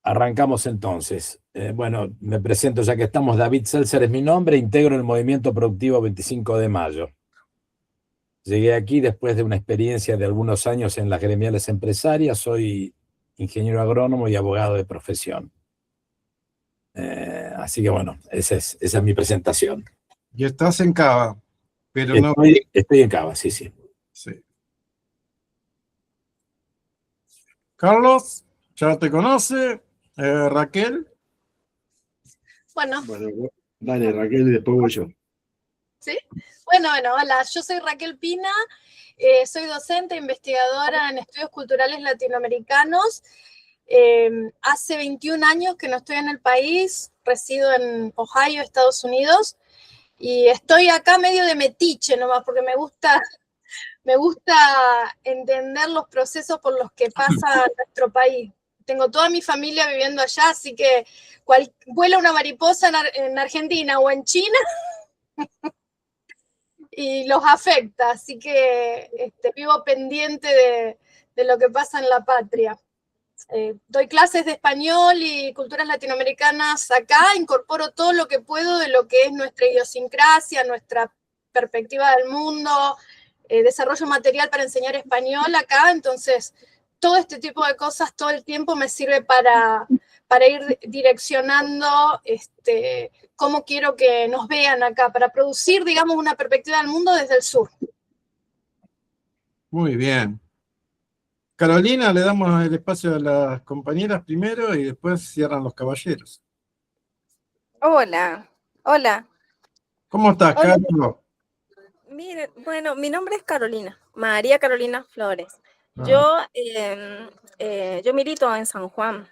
Arrancamos entonces. Bueno, me presento ya que estamos. David Seltzer es mi nombre, integro el Movimiento Productivo 25 de Mayo. Llegué aquí después de una experiencia de algunos años en las gremiales empresarias. Soy ingeniero agrónomo y abogado de profesión. Así que bueno, esa es mi presentación. Y estás en Cava, pero no... Estoy en Cava, sí. Sí. Carlos, ya te conoce. Raquel. Bueno, dale Raquel y después voy yo. ¿Sí? Bueno, hola, yo soy Raquel Pina, soy docente e investigadora en estudios culturales latinoamericanos. Hace 21 años que no estoy en el país, resido en Ohio, Estados Unidos, y estoy acá medio de metiche nomás, porque me gusta entender los procesos por los que pasa nuestro país. Tengo toda mi familia viviendo allá, así que vuela una mariposa en Argentina o en China y los afecta, así que vivo pendiente de lo que pasa en la patria. Doy clases de español y culturas latinoamericanas acá, incorporo todo lo que puedo de lo que es nuestra idiosincrasia, nuestra perspectiva del mundo, desarrollo material para enseñar español acá, entonces todo este tipo de cosas todo el tiempo me sirve para ir direccionando cómo quiero que nos vean acá, para producir, digamos, una perspectiva del mundo desde el sur. Muy bien. Carolina, le damos el espacio a las compañeras primero y después cierran los caballeros. Hola. ¿Cómo estás, Carlos? Mire, bueno, mi nombre es Carolina, María Carolina Flores. Yo milito en San Juan,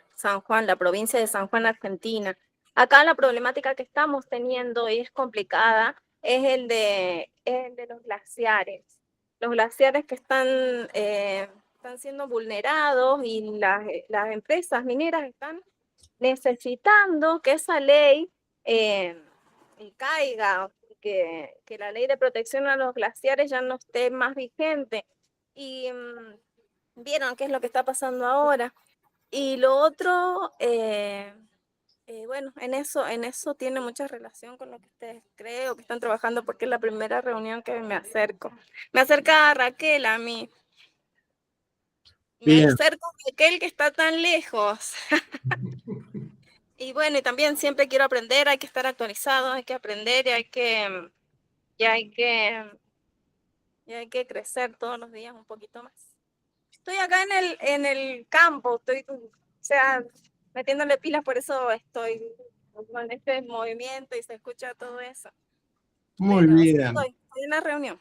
la provincia de San Juan, Argentina. Acá la problemática que estamos teniendo y es complicada es el de los glaciares. Los glaciares que están siendo vulnerados y las empresas mineras están necesitando que esa ley caiga, que la ley de protección a los glaciares ya no esté más vigente. Y vieron qué es lo que está pasando ahora. Y lo otro, bueno, en eso tiene mucha relación con lo que ustedes creo que están trabajando, porque es la primera reunión que me acerco. Me acerca a Raquel a mí. Me acerco a Raquel que está tan lejos. Y bueno, y también siempre quiero aprender, hay que estar actualizado, hay que aprender y hay que crecer todos los días un poquito más. Estoy acá en el campo, estoy, o sea, metiéndole pilas, por eso estoy con este movimiento y se escucha todo eso. Muy bien. Estoy en una reunión.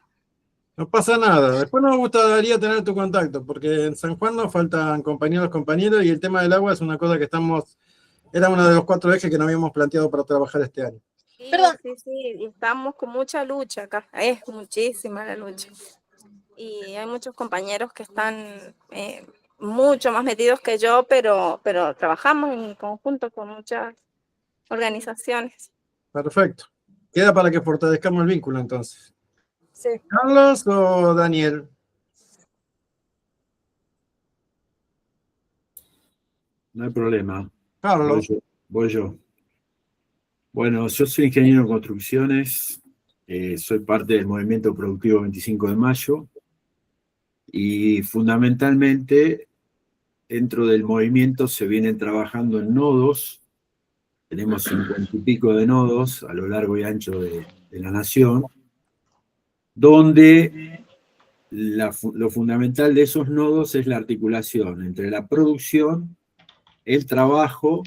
No pasa nada. Después nos gustaría tener tu contacto, porque en San Juan nos faltan compañeros, y el tema del agua es una cosa que era uno de los 4 ejes que nos habíamos planteado para trabajar este año. Sí, sí, y estamos con mucha lucha acá, es muchísima la lucha. Y hay muchos compañeros que están mucho más metidos que yo, pero trabajamos en conjunto con muchas organizaciones. Perfecto. Queda para que fortalezcamos el vínculo entonces. Sí. ¿Carlos o Daniel? No hay problema. Carlos. Voy yo. Bueno, yo soy ingeniero en construcciones, soy parte del Movimiento Productivo 25 de Mayo y fundamentalmente dentro del movimiento se vienen trabajando en nodos. Tenemos 50 y pico de nodos a lo largo y ancho de la nación, donde lo fundamental de esos nodos es la articulación entre la producción, el trabajo,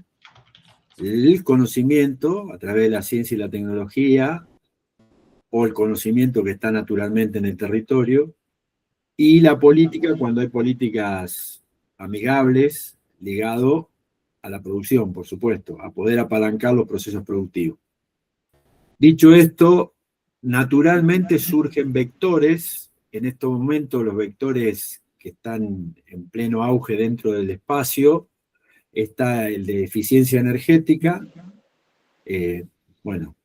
el conocimiento a través de la ciencia y la tecnología, o el conocimiento que está naturalmente en el territorio, y la política cuando hay políticas amigables ligado a la producción, por supuesto, a poder apalancar los procesos productivos. Dicho esto, naturalmente surgen vectores. En estos momentos los vectores que están en pleno auge dentro del espacio, está el de eficiencia energética. Bueno,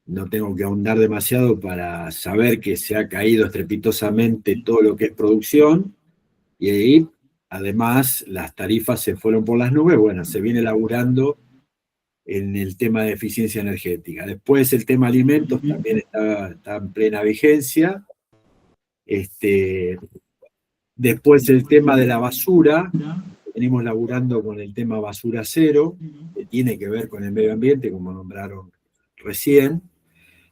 no tengo que ahondar demasiado para saber que se ha caído estrepitosamente todo lo que es producción, y ahí además las tarifas se fueron por las nubes. Bueno, se viene laburando en el tema de eficiencia energética. Después el tema alimentos también está en plena vigencia. Después el tema de la basura, venimos laburando con el tema basura cero, que tiene que ver con el medio ambiente, como nombraron recién.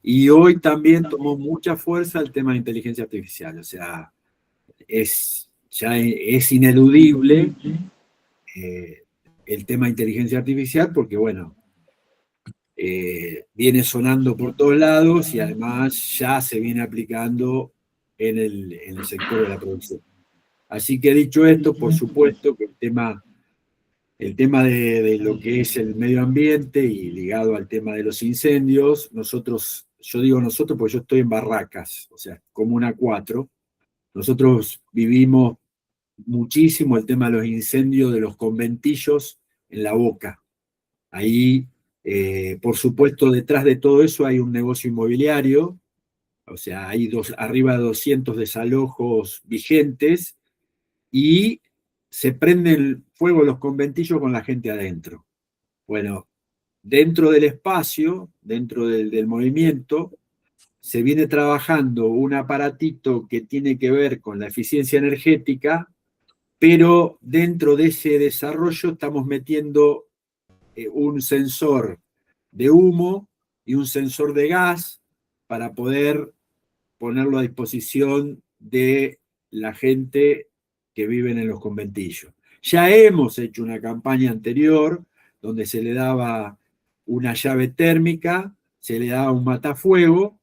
Y hoy también tomó mucha fuerza el tema de inteligencia artificial. O sea, ya es ineludible el tema de inteligencia artificial porque, bueno, viene sonando por todos lados y además ya se viene aplicando en el sector de la producción. Así que dicho esto, por supuesto que el tema de lo que es el medio ambiente y ligado al tema de los incendios, yo digo nosotros porque yo estoy en Barracas, o sea, Comuna 4, nosotros vivimos muchísimo el tema de los incendios de los conventillos en La Boca. Ahí, por supuesto, detrás de todo eso hay un negocio inmobiliario, o sea, hay arriba de 200 desalojos vigentes y se prenden fuego los conventillos con la gente adentro. Bueno, dentro del espacio, dentro del movimiento, se viene trabajando un aparatito que tiene que ver con la eficiencia energética, pero dentro de ese desarrollo estamos metiendo un sensor de humo y un sensor de gas para poder ponerlo a disposición de la gente que vive en los conventillos. Ya hemos hecho una campaña anterior donde se le daba una llave térmica, se le daba un matafuego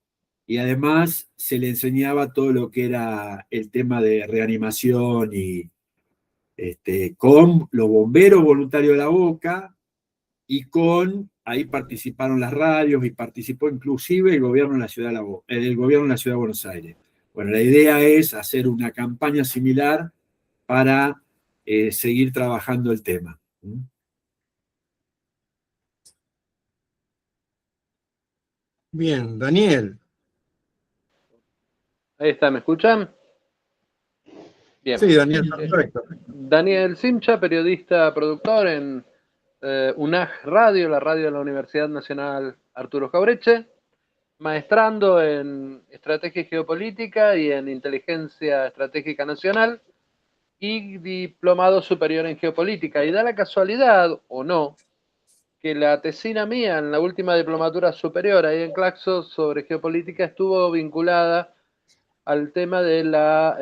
y además se le enseñaba todo lo que era el tema de reanimación y con los bomberos voluntarios de La Boca y ahí participaron las radios y participó inclusive el gobierno de la ciudad de Buenos Aires. Bueno, la idea es hacer una campaña similar para seguir trabajando el tema. Bien, Daniel. Ahí está, ¿me escuchan? Bien. Sí, Daniel, perfecto. Daniel Simcha, periodista, productor en UNAG Radio, la radio de la Universidad Nacional Arturo Jauretche, maestrando en estrategia y geopolítica y en inteligencia estratégica nacional y diplomado superior en geopolítica. Y da la casualidad, o no, que la tesina mía en la última diplomatura superior ahí en Claxo sobre geopolítica estuvo vinculada al tema de la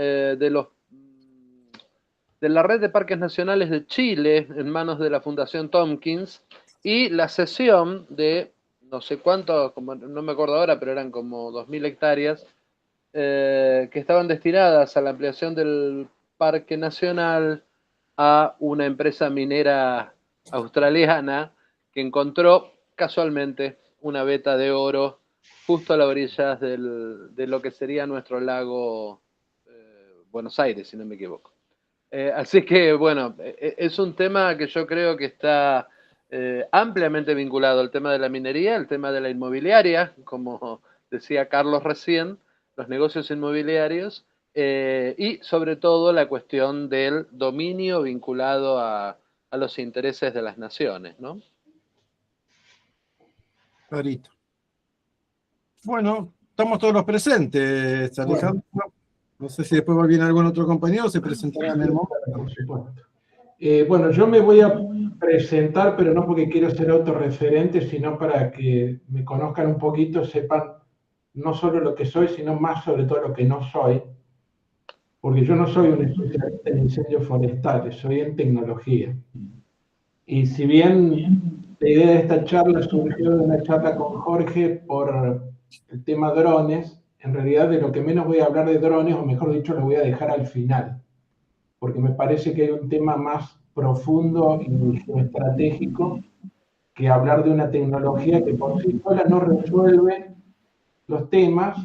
Red de Parques Nacionales de Chile en manos de la Fundación Tompkins y la cesión de no sé cuánto, no me acuerdo ahora, pero eran como 2.000 hectáreas que estaban destinadas a la ampliación del Parque Nacional a una empresa minera australiana que encontró casualmente una veta de oro justo a las orillas de lo que sería nuestro lago Buenos Aires, si no me equivoco. Así que, bueno, es un tema que yo creo que está ampliamente vinculado al tema de la minería, el tema de la inmobiliaria, como decía Carlos recién, los negocios inmobiliarios, y sobre todo la cuestión del dominio vinculado a los intereses de las naciones, ¿no? Clarito. Bueno, estamos todos los presentes, Alejandro. Bueno. No sé si después viene algún otro compañero o se presentará en el momento. Por supuesto. Bueno, yo me voy a presentar, pero no porque quiero ser autorreferente, sino para que me conozcan un poquito, sepan no solo lo que soy, sino más sobre todo lo que no soy. Porque yo no soy un especialista en incendios forestales, soy en tecnología. Y si bien la idea de esta charla surgió de una charla con Jorge por el tema drones, en realidad de lo que menos voy a hablar de drones, o mejor dicho, lo voy a dejar al final, porque me parece que hay un tema más profundo y geoestratégico que hablar de una tecnología que por sí sola no resuelve los temas,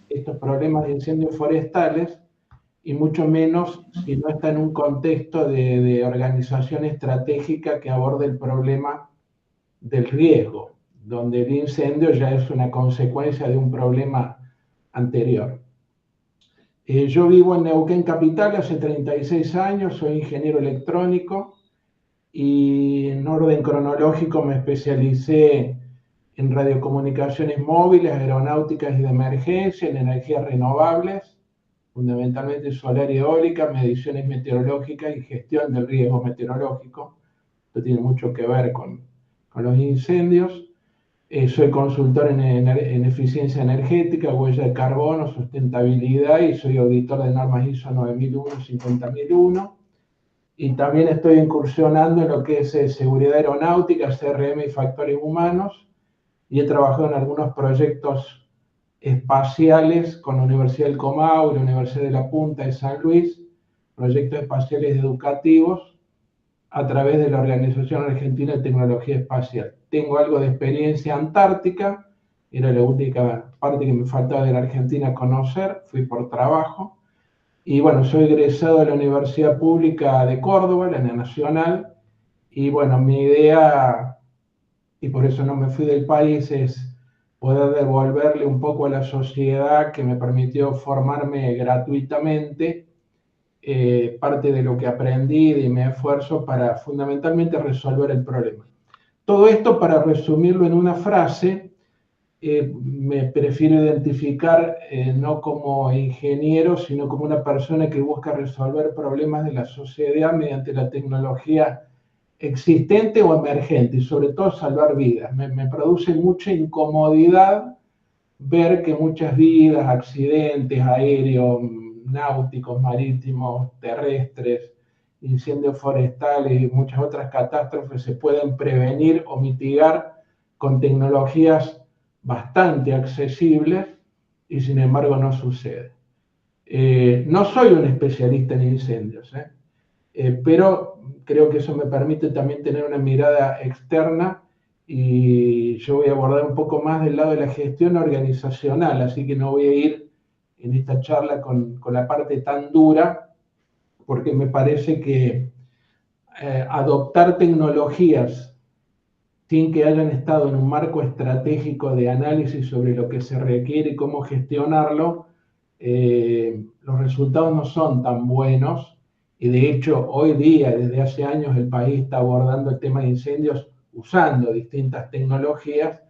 estos problemas de incendios forestales, y mucho menos si no está en un contexto de organización estratégica que aborde el problema del riesgo, donde el incendio ya es una consecuencia de un problema anterior. Yo vivo en Neuquén Capital hace 36 años, soy ingeniero electrónico y en orden cronológico me especialicé en radiocomunicaciones móviles, aeronáuticas y de emergencia, en energías renovables, fundamentalmente solar y eólica, mediciones meteorológicas y gestión del riesgo meteorológico. Esto tiene mucho que ver con los incendios. Soy consultor en eficiencia energética, huella de carbono, sustentabilidad y soy auditor de normas ISO 9001, 50001. Y también estoy incursionando en lo que es seguridad aeronáutica, CRM y factores humanos. Y he trabajado en algunos proyectos espaciales con la Universidad del Comahue y la Universidad de La Punta de San Luis, proyectos espaciales educativos a través de la Organización Argentina de Tecnología Espacial. Tengo algo de experiencia antártica, era la única parte que me faltaba de la Argentina conocer, fui por trabajo. Y bueno, soy egresado de la Universidad Pública de Córdoba, la Nacional, y bueno, mi idea, y por eso no me fui del país, es poder devolverle un poco a la sociedad que me permitió formarme gratuitamente, parte de lo que aprendí, de mi esfuerzo para fundamentalmente resolver el problema. Todo esto, para resumirlo en una frase, me prefiero identificar no como ingeniero, sino como una persona que busca resolver problemas de la sociedad mediante la tecnología existente o emergente, y sobre todo salvar vidas. Me produce mucha incomodidad ver que muchas vidas, accidentes aéreos, náuticos, marítimos, terrestres, incendios forestales y muchas otras catástrofes se pueden prevenir o mitigar con tecnologías bastante accesibles y sin embargo no sucede. No soy un especialista en incendios, pero creo que eso me permite también tener una mirada externa y yo voy a abordar un poco más del lado de la gestión organizacional, así que no voy a ir en esta charla con la parte tan dura, porque me parece que adoptar tecnologías sin que hayan estado en un marco estratégico de análisis sobre lo que se requiere y cómo gestionarlo, los resultados no son tan buenos. Y de hecho, hoy día, desde hace años, el país está abordando el tema de incendios usando distintas tecnologías.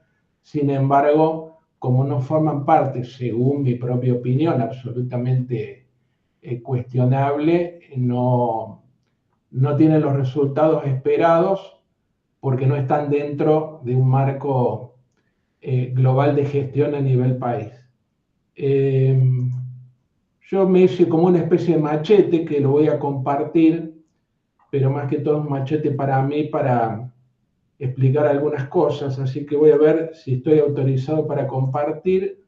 Sin embargo, como no forman parte, según mi propia opinión, absolutamente cuestionable, no tienen los resultados esperados porque no están dentro de un marco global de gestión a nivel país. Yo me hice como una especie de machete que lo voy a compartir, pero más que todo un machete para mí, para explicar algunas cosas, así que voy a ver si estoy autorizado para compartir.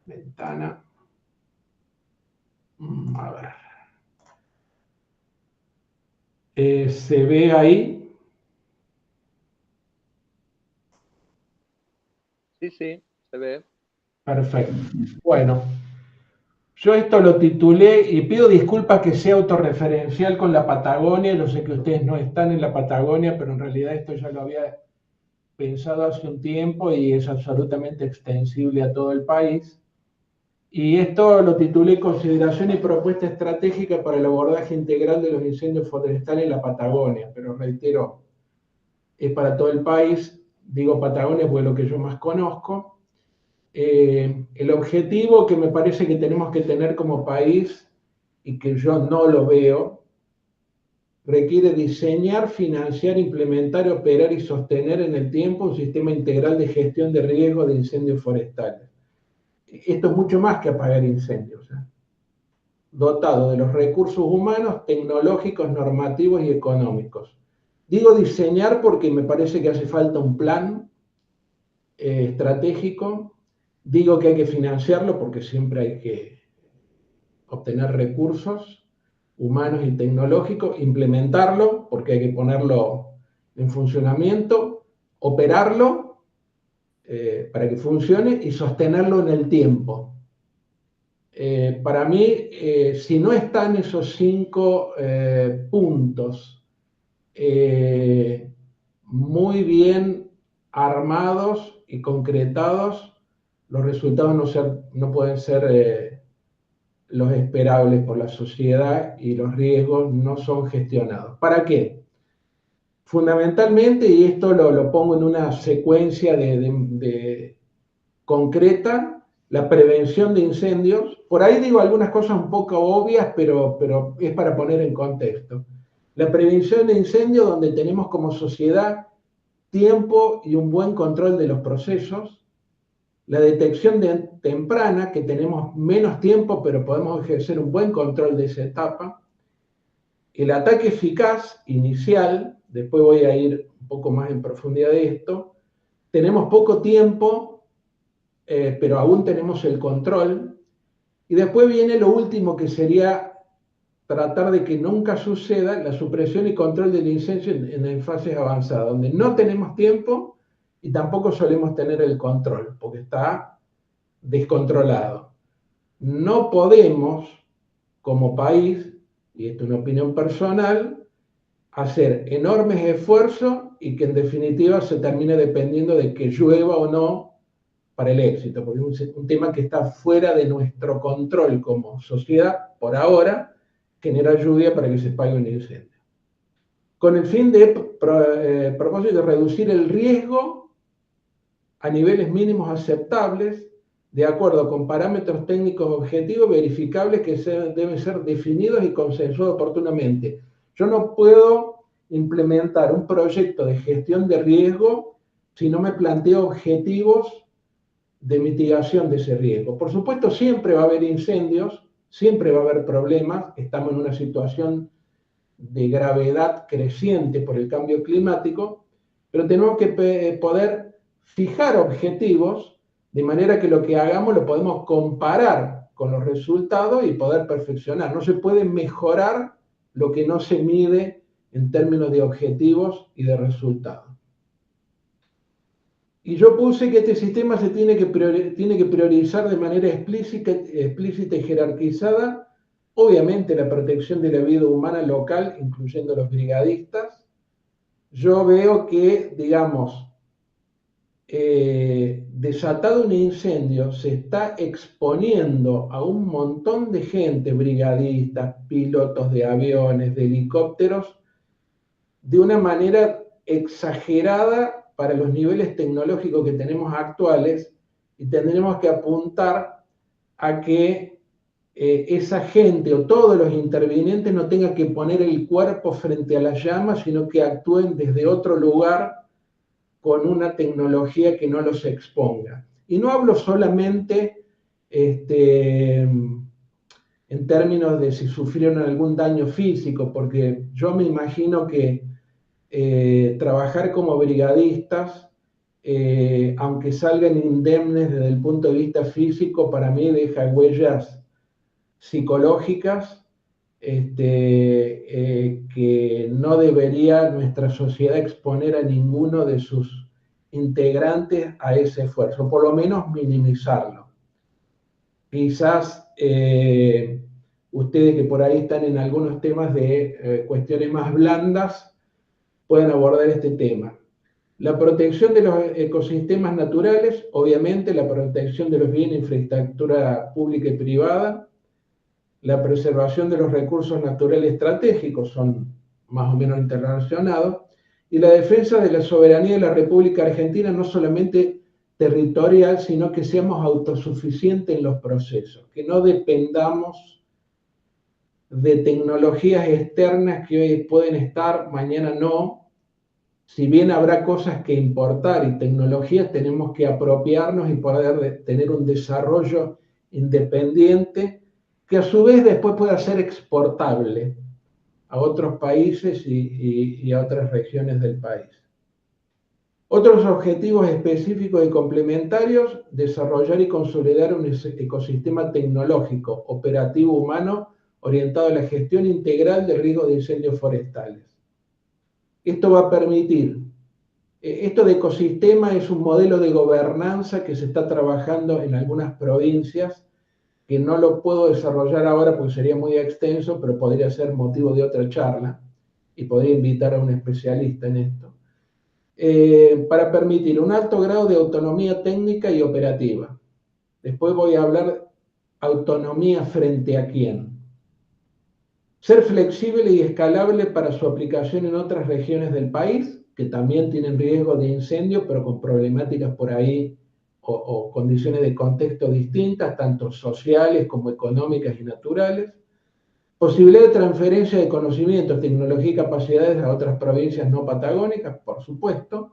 Ventana. A ver. ¿Se ve ahí? Sí, sí, se ve. Perfecto. Bueno, yo esto lo titulé, y pido disculpas que sea autorreferencial con la Patagonia. Yo sé que ustedes no están en la Patagonia, pero en realidad esto ya lo había pensado hace un tiempo y es absolutamente extensible a todo el país. Y esto lo titulé Consideración y propuesta estratégica para el abordaje integral de los incendios forestales en la Patagonia. Pero reitero, es para todo el país. Digo Patagonia porque es lo que yo más conozco. El objetivo que me parece que tenemos que tener como país, y que yo no lo veo, requiere diseñar, financiar, implementar, operar y sostener en el tiempo un sistema integral de gestión de riesgo de incendios forestales. Esto es mucho más que apagar incendios, dotado de los recursos humanos, tecnológicos, normativos y económicos. Digo diseñar porque me parece que hace falta un plan estratégico. Digo que hay que financiarlo porque siempre hay que obtener recursos humanos y tecnológicos, implementarlo porque hay que ponerlo en funcionamiento, operarlo para que funcione y sostenerlo en el tiempo. Para mí, si no están esos 5 puntos muy bien armados y concretados, los resultados no pueden ser los esperables por la sociedad y los riesgos no son gestionados. ¿Para qué? Fundamentalmente, y esto lo pongo en una secuencia concreta, la prevención de incendios. Por ahí digo algunas cosas un poco obvias, pero es para poner en contexto. La prevención de incendios, donde tenemos como sociedad tiempo y un buen control de los procesos. La detección temprana, que tenemos menos tiempo, pero podemos ejercer un buen control de esa etapa. El ataque eficaz inicial, después voy a ir un poco más en profundidad de esto. Tenemos poco tiempo, pero aún tenemos el control. Y después viene lo último, que sería tratar de que nunca suceda la supresión y control del incendio en fases avanzadas, donde no tenemos tiempo y tampoco solemos tener el control, porque está descontrolado. No podemos, como país, y esto es una opinión personal, hacer enormes esfuerzos y que en definitiva se termine dependiendo de que llueva o no para el éxito, porque es un tema que está fuera de nuestro control como sociedad, por ahora, generar lluvia para que se apague un incendio. Con el fin de propósito de reducir el riesgo a niveles mínimos aceptables, de acuerdo con parámetros técnicos objetivos verificables que deben ser definidos y consensuados oportunamente. Yo no puedo implementar un proyecto de gestión de riesgo si no me planteo objetivos de mitigación de ese riesgo. Por supuesto, siempre va a haber incendios, siempre va a haber problemas, estamos en una situación de gravedad creciente por el cambio climático, pero tenemos que poder fijar objetivos de manera que lo que hagamos lo podemos comparar con los resultados y poder perfeccionar. No se puede mejorar lo que no se mide en términos de objetivos y de resultados. Y yo puse que este sistema se tiene que priorizar de manera explícita y jerarquizada, obviamente la protección de la vida humana local, incluyendo los brigadistas. Yo veo que, digamos, desatado un incendio, se está exponiendo a un montón de gente, brigadistas, pilotos de aviones, de helicópteros, de una manera exagerada para los niveles tecnológicos que tenemos actuales, y tendremos que apuntar a que esa gente o todos los intervinientes no tengan que poner el cuerpo frente a las llamas, sino que actúen desde otro lugar con una tecnología que no los exponga. Y no hablo solamente en términos de si sufrieron algún daño físico, porque yo me imagino que trabajar como brigadistas, aunque salgan indemnes desde el punto de vista físico, para mí deja huellas psicológicas que no debería nuestra sociedad exponer a ninguno de sus integrantes a ese esfuerzo, por lo menos minimizarlo. Quizás ustedes que por ahí están en algunos temas de cuestiones más blandas, pueden abordar este tema. La protección de los ecosistemas naturales, obviamente la protección de los bienes de infraestructura pública y privada, la preservación de los recursos naturales estratégicos, son más o menos interrelacionados, y la defensa de la soberanía de la República Argentina, no solamente territorial, sino que seamos autosuficientes en los procesos, que no dependamos de tecnologías externas que hoy pueden estar, mañana no. Si bien habrá cosas que importar y tecnologías, tenemos que apropiarnos y poder tener un desarrollo independiente que a su vez después pueda ser exportable a otros países y a otras regiones del país. Otros objetivos específicos y complementarios: desarrollar y consolidar un ecosistema tecnológico, operativo, humano, orientado a la gestión integral de riesgos de incendios forestales. Esto va a permitir, esto de ecosistema es un modelo de gobernanza que se está trabajando en algunas provincias, que no lo puedo desarrollar ahora porque sería muy extenso, pero podría ser motivo de otra charla y podría invitar a un especialista en esto, para permitir un alto grado de autonomía técnica y operativa. Después voy a hablar autonomía frente a quién. Ser flexible y escalable para su aplicación en otras regiones del país, que también tienen riesgo de incendio, pero con problemáticas por ahí o condiciones de contexto distintas, tanto sociales como económicas y naturales. Posibilidad de transferencia de conocimientos, tecnología y capacidades a otras provincias no patagónicas, por supuesto,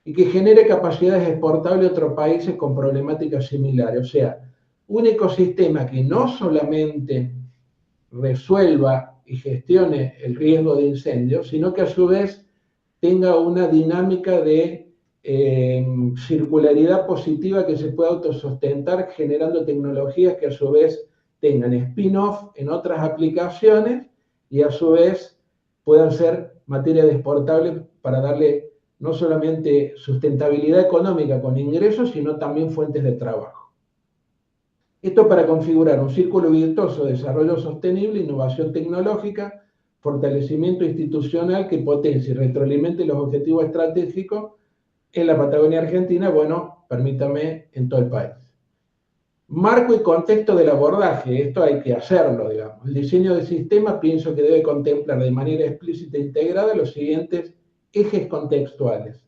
y que genere capacidades exportables a otros países con problemáticas similares. O sea, un ecosistema que no solamente resuelva y gestione el riesgo de incendio, sino que a su vez tenga una dinámica de circularidad positiva que se pueda autosustentar generando tecnologías que a su vez tengan spin-off en otras aplicaciones y a su vez puedan ser materia de exportable para darle no solamente sustentabilidad económica con ingresos, sino también fuentes de trabajo. Esto para configurar un círculo virtuoso de desarrollo sostenible, innovación tecnológica, fortalecimiento institucional que potencie y retroalimente los objetivos estratégicos en la Patagonia Argentina, bueno, permítame, en todo el país. Marco y contexto del abordaje, esto hay que hacerlo, digamos. El diseño del sistema pienso que debe contemplar de manera explícita e integrada los siguientes ejes contextuales.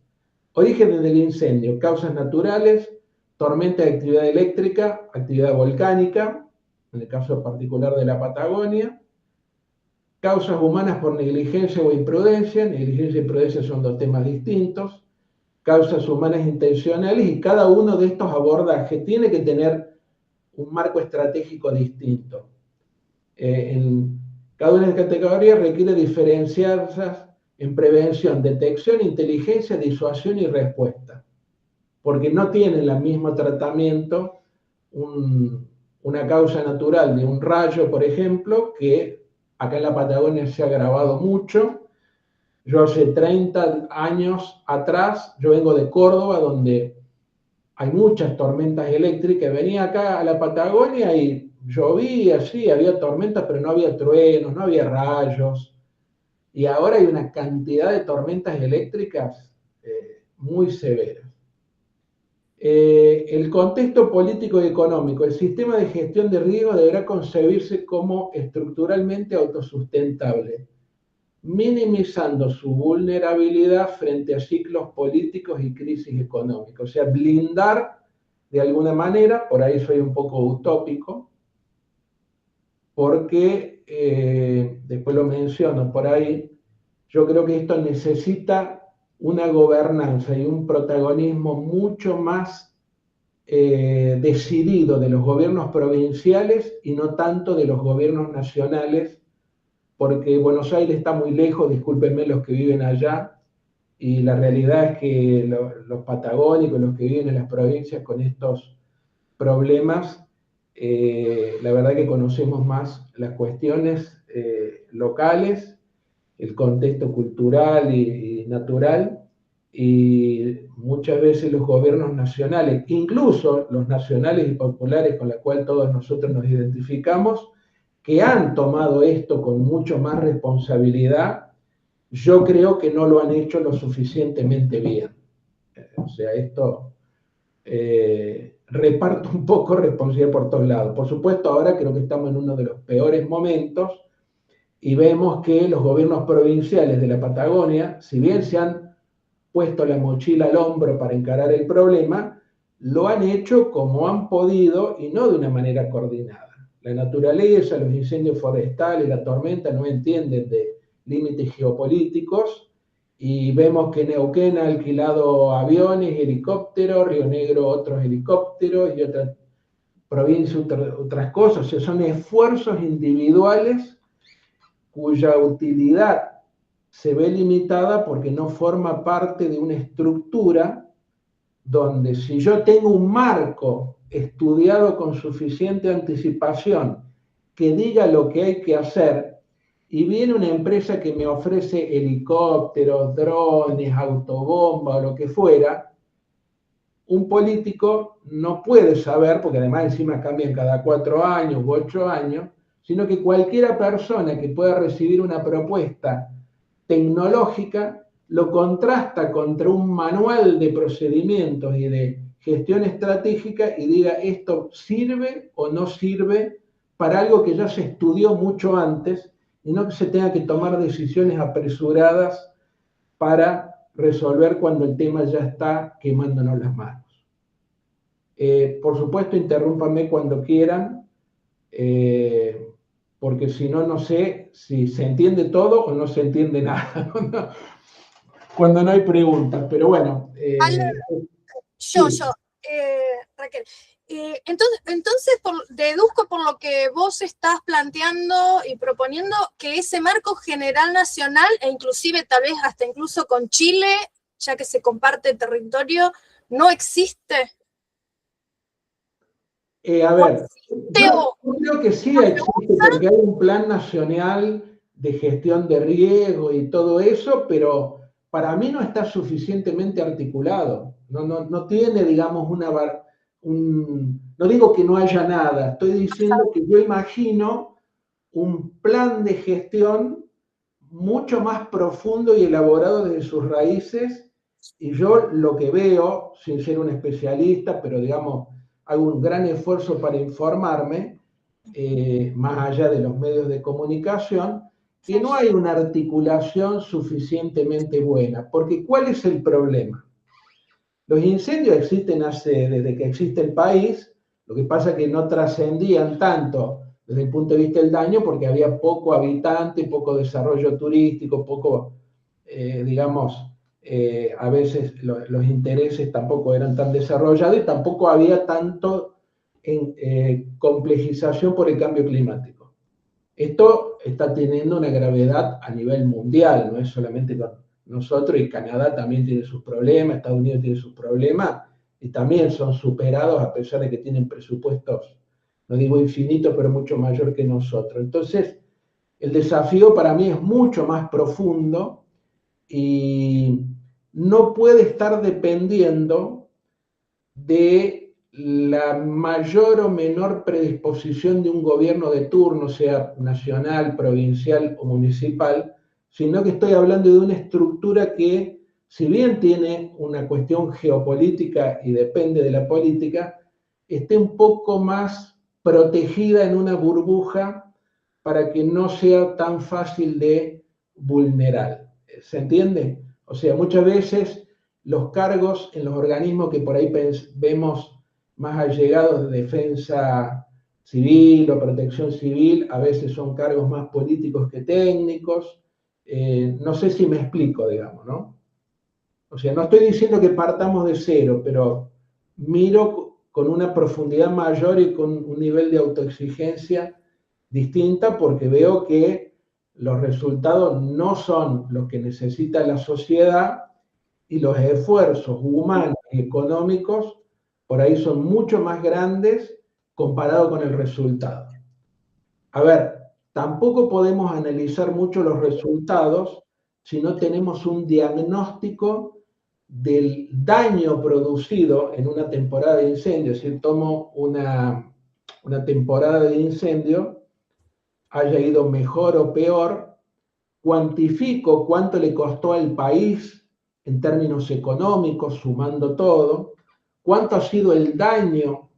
Orígenes del incendio, causas naturales, tormenta de actividad eléctrica, actividad volcánica, en el caso particular de la Patagonia, causas humanas por negligencia o imprudencia, negligencia e imprudencia son dos temas distintos, causas humanas intencionales, y cada uno de estos abordajes tiene que tener un marco estratégico distinto. Cada una de las categorías requiere diferenciarse en prevención, detección, inteligencia, disuasión y respuesta, porque no tienen el mismo tratamiento una causa natural de un rayo, por ejemplo, que acá en la Patagonia se ha agravado mucho. Yo hace 30 años atrás, yo vengo de Córdoba, donde hay muchas tormentas eléctricas. Venía acá a la Patagonia y llovía, sí, había tormentas, pero no había truenos, no había rayos. Y ahora hay una cantidad de tormentas eléctricas muy severas. El contexto político y económico. El sistema de gestión de riesgo deberá concebirse como estructuralmente autosustentable, minimizando su vulnerabilidad frente a ciclos políticos y crisis económicas. O sea, blindar de alguna manera, por ahí soy un poco utópico, porque después lo menciono por ahí, yo creo que esto necesita una gobernanza y un protagonismo mucho más decidido de los gobiernos provinciales y no tanto de los gobiernos nacionales, porque Buenos Aires está muy lejos, discúlpenme los que viven allá, y la realidad es que los patagónicos, los que viven en las provincias con estos problemas, la verdad que conocemos más las cuestiones locales, el contexto cultural y natural, y muchas veces los gobiernos nacionales, incluso los nacionales y populares con los cuales todos nosotros nos identificamos, que han tomado esto con mucho más responsabilidad, yo creo que no lo han hecho lo suficientemente bien. O sea, esto reparto un poco responsabilidad por todos lados. Por supuesto, ahora creo que estamos en uno de los peores momentos y vemos que los gobiernos provinciales de la Patagonia, si bien se han puesto la mochila al hombro para encarar el problema, lo han hecho como han podido y no de una manera coordinada. La naturaleza, los incendios forestales, la tormenta no entienden de límites geopolíticos y vemos que Neuquén ha alquilado aviones, helicópteros, Río Negro otros helicópteros y otras provincias otras cosas. O sea, son esfuerzos individuales cuya utilidad se ve limitada porque no forma parte de una estructura donde si yo tengo un marco estudiado con suficiente anticipación que diga lo que hay que hacer y viene una empresa que me ofrece helicópteros, drones, autobombas o lo que fuera, un político no puede saber, porque además encima cambian cada 4 años u 8 años, sino que cualquiera persona que pueda recibir una propuesta tecnológica lo contrasta contra un manual de procedimientos y de gestión estratégica y diga esto sirve o no sirve para algo que ya se estudió mucho antes y no que se tenga que tomar decisiones apresuradas para resolver cuando el tema ya está quemándonos las manos. Por supuesto, interrúmpanme cuando quieran, porque si no, no sé si se entiende todo o no se entiende nada cuando no hay preguntas, pero bueno. Raquel. Entonces deduzco por lo que vos estás planteando y proponiendo que ese marco general nacional, e inclusive tal vez hasta incluso con Chile, ya que se comparte territorio, no existe. A ver, yo creo que sí existe porque hay un plan nacional de gestión de riesgo y todo eso, pero para mí no está suficientemente articulado. No tiene, digamos, no digo que no haya nada, estoy diciendo que yo imagino un plan de gestión mucho más profundo y elaborado desde sus raíces, y yo lo que veo, sin ser un especialista, pero digamos, hago un gran esfuerzo para informarme, más allá de los medios de comunicación, que no hay una articulación suficientemente buena. Porque ¿cuál es el problema? Los incendios existen desde que existe el país, lo que pasa es que no trascendían tanto desde el punto de vista del daño porque había poco habitante, poco desarrollo turístico, poco, digamos, a veces los intereses tampoco eran tan desarrollados y tampoco había tanto complejización por el cambio climático. Esto está teniendo una gravedad a nivel mundial, no es solamente con nosotros, y Canadá también tiene sus problemas, Estados Unidos tiene sus problemas, y también son superados a pesar de que tienen presupuestos, no digo infinitos, pero mucho mayor que nosotros. Entonces, el desafío para mí es mucho más profundo y no puede estar dependiendo de la mayor o menor predisposición de un gobierno de turno, sea nacional, provincial o municipal, sino que estoy hablando de una estructura que, si bien tiene una cuestión geopolítica y depende de la política, esté un poco más protegida en una burbuja para que no sea tan fácil de vulnerar. ¿Se entiende? O sea, muchas veces los cargos en los organismos que por ahí vemos más allegados de defensa civil o protección civil, a veces son cargos más políticos que técnicos. No sé si me explico, digamos, ¿no? O sea, no estoy diciendo que partamos de cero, pero miro con una profundidad mayor y con un nivel de autoexigencia distinta porque veo que los resultados no son los que necesita la sociedad y los esfuerzos humanos y económicos por ahí son mucho más grandes comparado con el resultado. A ver, tampoco podemos analizar mucho los resultados si no tenemos un diagnóstico del daño producido en una temporada de incendio. Es decir, tomo una temporada de incendio, haya ido mejor o peor, cuantifico cuánto le costó al país en términos económicos, sumando todo, cuánto ha sido el daño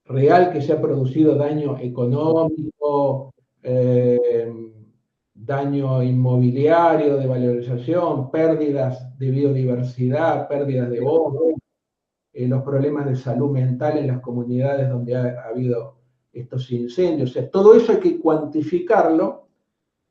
real que se ha producido, daño económico, daño inmobiliario, de valorización, pérdidas de biodiversidad, pérdidas de bosques, los problemas de salud mental en las comunidades donde ha habido estos incendios. O sea, todo eso hay que cuantificarlo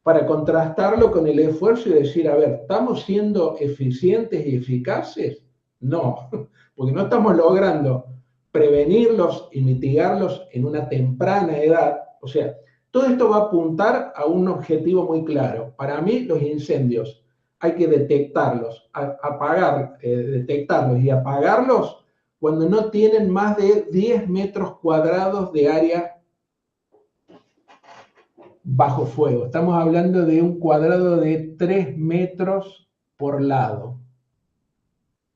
para contrastarlo con el esfuerzo y decir, a ver, ¿estamos siendo eficientes y eficaces? No, porque no estamos logrando prevenirlos y mitigarlos en una temprana edad. O sea, todo esto va a apuntar a un objetivo muy claro. Para mí, los incendios hay que detectarlos, detectarlos y apagarlos cuando no tienen más de 10 metros cuadrados de área bajo fuego. Estamos hablando de un cuadrado de 3 metros por lado.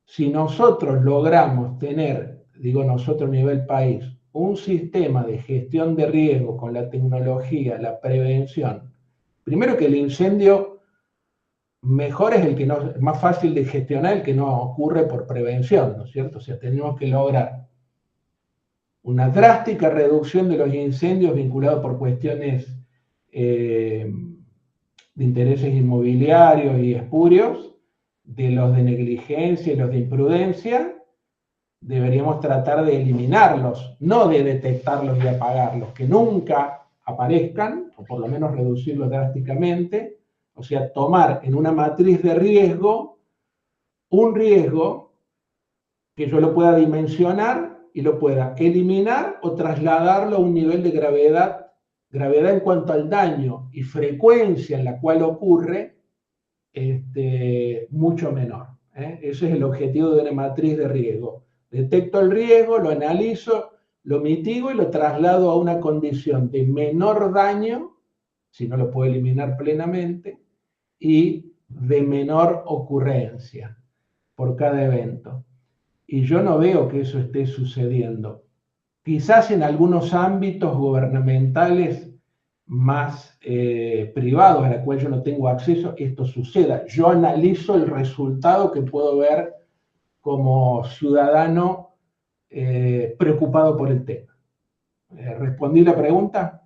Si nosotros logramos tener, digo nosotros a nivel país, un sistema de gestión de riesgo con la tecnología, la prevención, primero que el incendio mejor es el que no, más fácil de gestionar, el que no ocurre por prevención, ¿no es cierto? O sea, tenemos que lograr una drástica reducción de los incendios vinculados por cuestiones de intereses inmobiliarios y espurios, de los de negligencia y los de imprudencia. Deberíamos tratar de eliminarlos, no de detectarlos y apagarlos, que nunca aparezcan, o por lo menos reducirlos drásticamente. O sea, tomar en una matriz de riesgo un riesgo que yo lo pueda dimensionar y lo pueda eliminar o trasladarlo a un nivel de gravedad en cuanto al daño y frecuencia en la cual ocurre, mucho menor. Ese es el objetivo de una matriz de riesgo. Detecto el riesgo, lo analizo, lo mitigo y lo traslado a una condición de menor daño, si no lo puedo eliminar plenamente, y de menor ocurrencia por cada evento. Y yo no veo que eso esté sucediendo. Quizás en algunos ámbitos gubernamentales más privados, a los cuales yo no tengo acceso, esto suceda. Yo analizo el resultado que puedo ver como ciudadano preocupado por el tema. ¿Respondí la pregunta?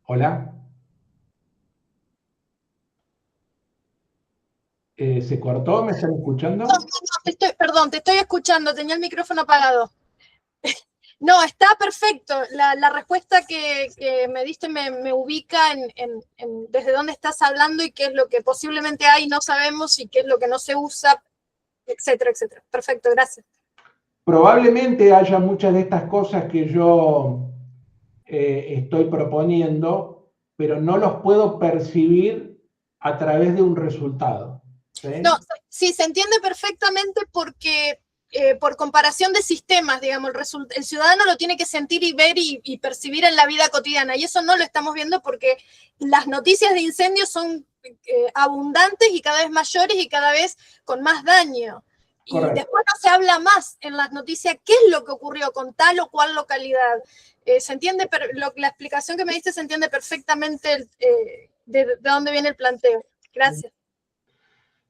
¿Hola? ¿Se cortó? ¿Me están escuchando? No, perdón, te estoy escuchando, tenía el micrófono apagado. No, está perfecto. La respuesta que me diste me ubica en desde dónde estás hablando y qué es lo que posiblemente hay, no sabemos, y qué es lo que no se usa, etcétera, etcétera. Perfecto, gracias. Probablemente haya muchas de estas cosas que yo estoy proponiendo, pero no los puedo percibir a través de un resultado. ¿Sí? No, sí, se entiende perfectamente porque por comparación de sistemas, digamos, el ciudadano lo tiene que sentir y ver y percibir en la vida cotidiana, y eso no lo estamos viendo porque las noticias de incendios son abundantes y cada vez mayores y cada vez con más daño. Correcto. Y después no se habla más en las noticias qué es lo que ocurrió con tal o cual localidad. Se entiende, pero la explicación que me diste se entiende perfectamente de dónde viene el planteo. Gracias.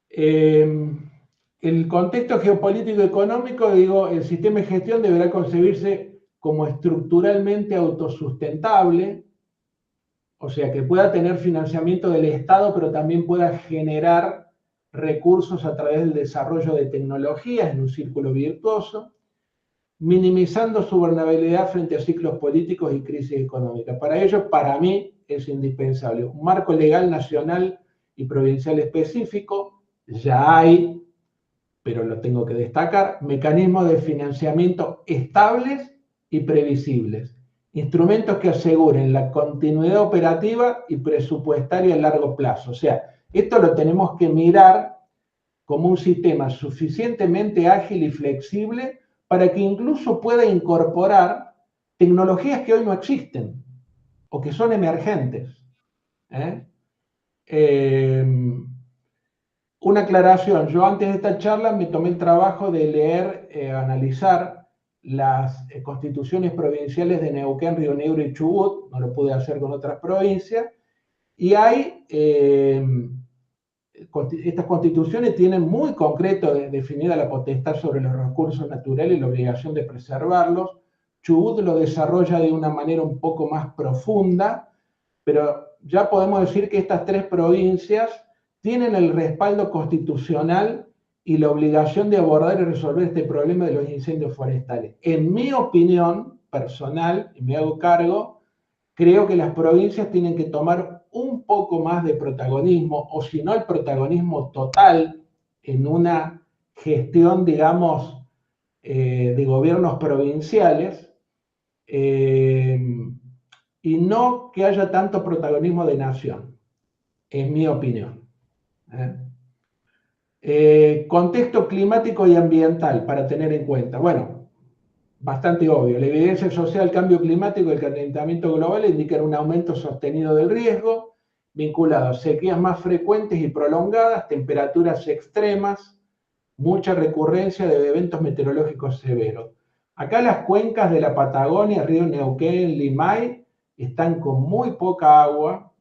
El contexto geopolítico y económico, digo, el sistema de gestión deberá concebirse como estructuralmente autosustentable, o sea, que pueda tener financiamiento del Estado, pero también pueda generar recursos a través del desarrollo de tecnologías en un círculo virtuoso, minimizando su vulnerabilidad frente a ciclos políticos y crisis económicas. Para ello, para mí, es indispensable un marco legal nacional y provincial específico. Ya hay, pero lo tengo que destacar, mecanismos de financiamiento estables y previsibles, instrumentos que aseguren la continuidad operativa y presupuestaria a largo plazo. O sea, esto lo tenemos que mirar como un sistema suficientemente ágil y flexible para que incluso pueda incorporar tecnologías que hoy no existen o que son emergentes. Una aclaración, yo antes de esta charla me tomé el trabajo de leer, analizar las constituciones provinciales de Neuquén, Río Negro y Chubut, no lo pude hacer con otras provincias, y hay, estas constituciones tienen muy concreto definida la potestad sobre los recursos naturales y la obligación de preservarlos. Chubut lo desarrolla de una manera un poco más profunda, pero ya podemos decir que estas tres provincias tienen el respaldo constitucional y la obligación de abordar y resolver este problema de los incendios forestales. En mi opinión personal, y me hago cargo, creo que las provincias tienen que tomar un poco más de protagonismo, o si no el protagonismo total, en una gestión, digamos, de gobiernos provinciales, y no que haya tanto protagonismo de nación, en mi opinión. Contexto climático y ambiental para tener en cuenta. Bueno, bastante obvio. La evidencia social del cambio climático y el calentamiento global indican un aumento sostenido del riesgo, vinculado a sequías más frecuentes y prolongadas, temperaturas extremas, mucha recurrencia de eventos meteorológicos severos. Acá las cuencas de la Patagonia, Río Neuquén, Limay, están con muy poca agua,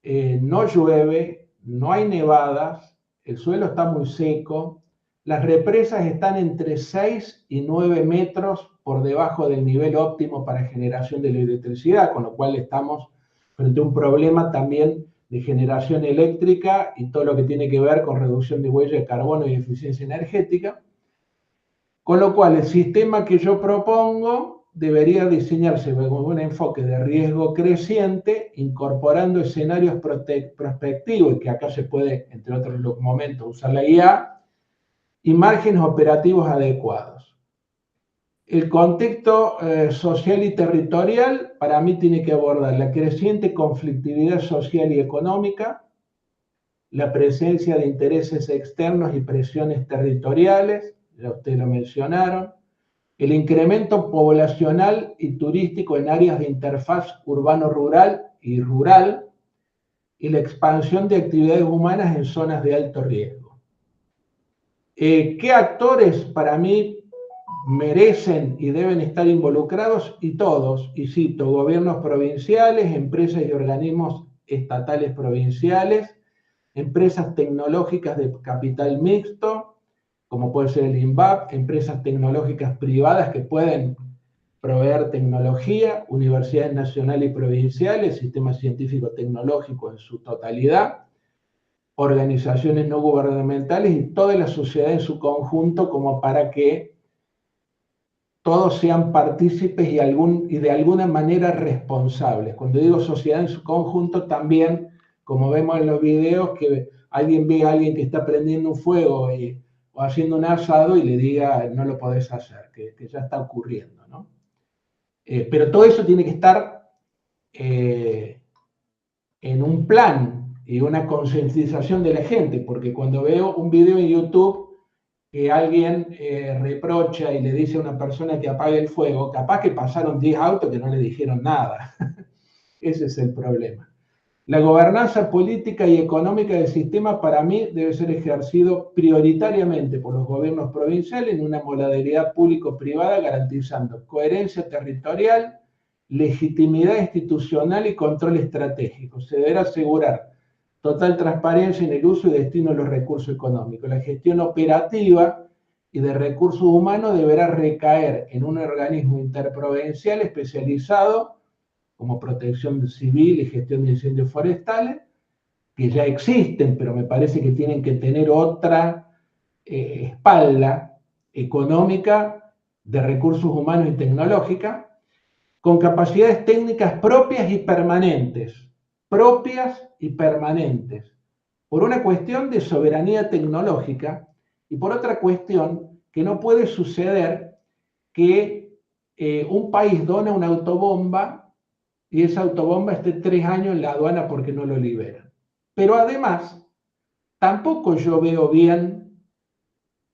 no llueve, no hay nevadas, el suelo está muy seco, las represas están entre 6 y 9 metros por debajo del nivel óptimo para generación de la electricidad, con lo cual estamos frente a un problema también de generación eléctrica y todo lo que tiene que ver con reducción de huella de carbono y eficiencia energética. Con lo cual, el sistema que yo propongo debería diseñarse con un enfoque de riesgo creciente, incorporando escenarios prospectivos, y que acá se puede, entre otros momentos, usar la IA, y márgenes operativos adecuados. El contexto social y territorial, para mí, tiene que abordar la creciente conflictividad social y económica, la presencia de intereses externos y presiones territoriales, ya ustedes lo mencionaron, el incremento poblacional y turístico en áreas de interfaz urbano-rural y rural, y la expansión de actividades humanas en zonas de alto riesgo. ¿Qué actores para mí merecen y deben estar involucrados? Y todos, y cito, gobiernos provinciales, empresas y organismos estatales provinciales, empresas tecnológicas de capital mixto, como puede ser el INVAP, empresas tecnológicas privadas que pueden proveer tecnología, universidades nacionales y provinciales, sistemas científico-tecnológicos en su totalidad, organizaciones no gubernamentales y toda la sociedad en su conjunto, como para que todos sean partícipes y de alguna manera responsables. Cuando digo sociedad en su conjunto, también, como vemos en los videos, que alguien ve a alguien que está prendiendo un fuego o haciendo un asado y le diga, no lo podés hacer, que ya está ocurriendo, ¿no? Pero todo eso tiene que estar en un plan y una concientización de la gente, porque cuando veo un video en YouTube que alguien reprocha y le dice a una persona que apague el fuego, capaz que pasaron 10 autos que no le dijeron nada. Ese es el problema. La gobernanza política y económica del sistema, para mí, debe ser ejercido prioritariamente por los gobiernos provinciales en una modalidad público-privada, garantizando coherencia territorial, legitimidad institucional y control estratégico. Se deberá asegurar total transparencia en el uso y destino de los recursos económicos. La gestión operativa y de recursos humanos deberá recaer en un organismo interprovincial especializado como protección civil y gestión de incendios forestales, que ya existen, pero me parece que tienen que tener otra espalda económica de recursos humanos y tecnológica, con capacidades técnicas propias y permanentes, por una cuestión de soberanía tecnológica y por otra cuestión que no puede suceder que un país dona una autobomba y esa autobomba esté 3 años en la aduana porque no lo liberan. Pero además, tampoco yo veo bien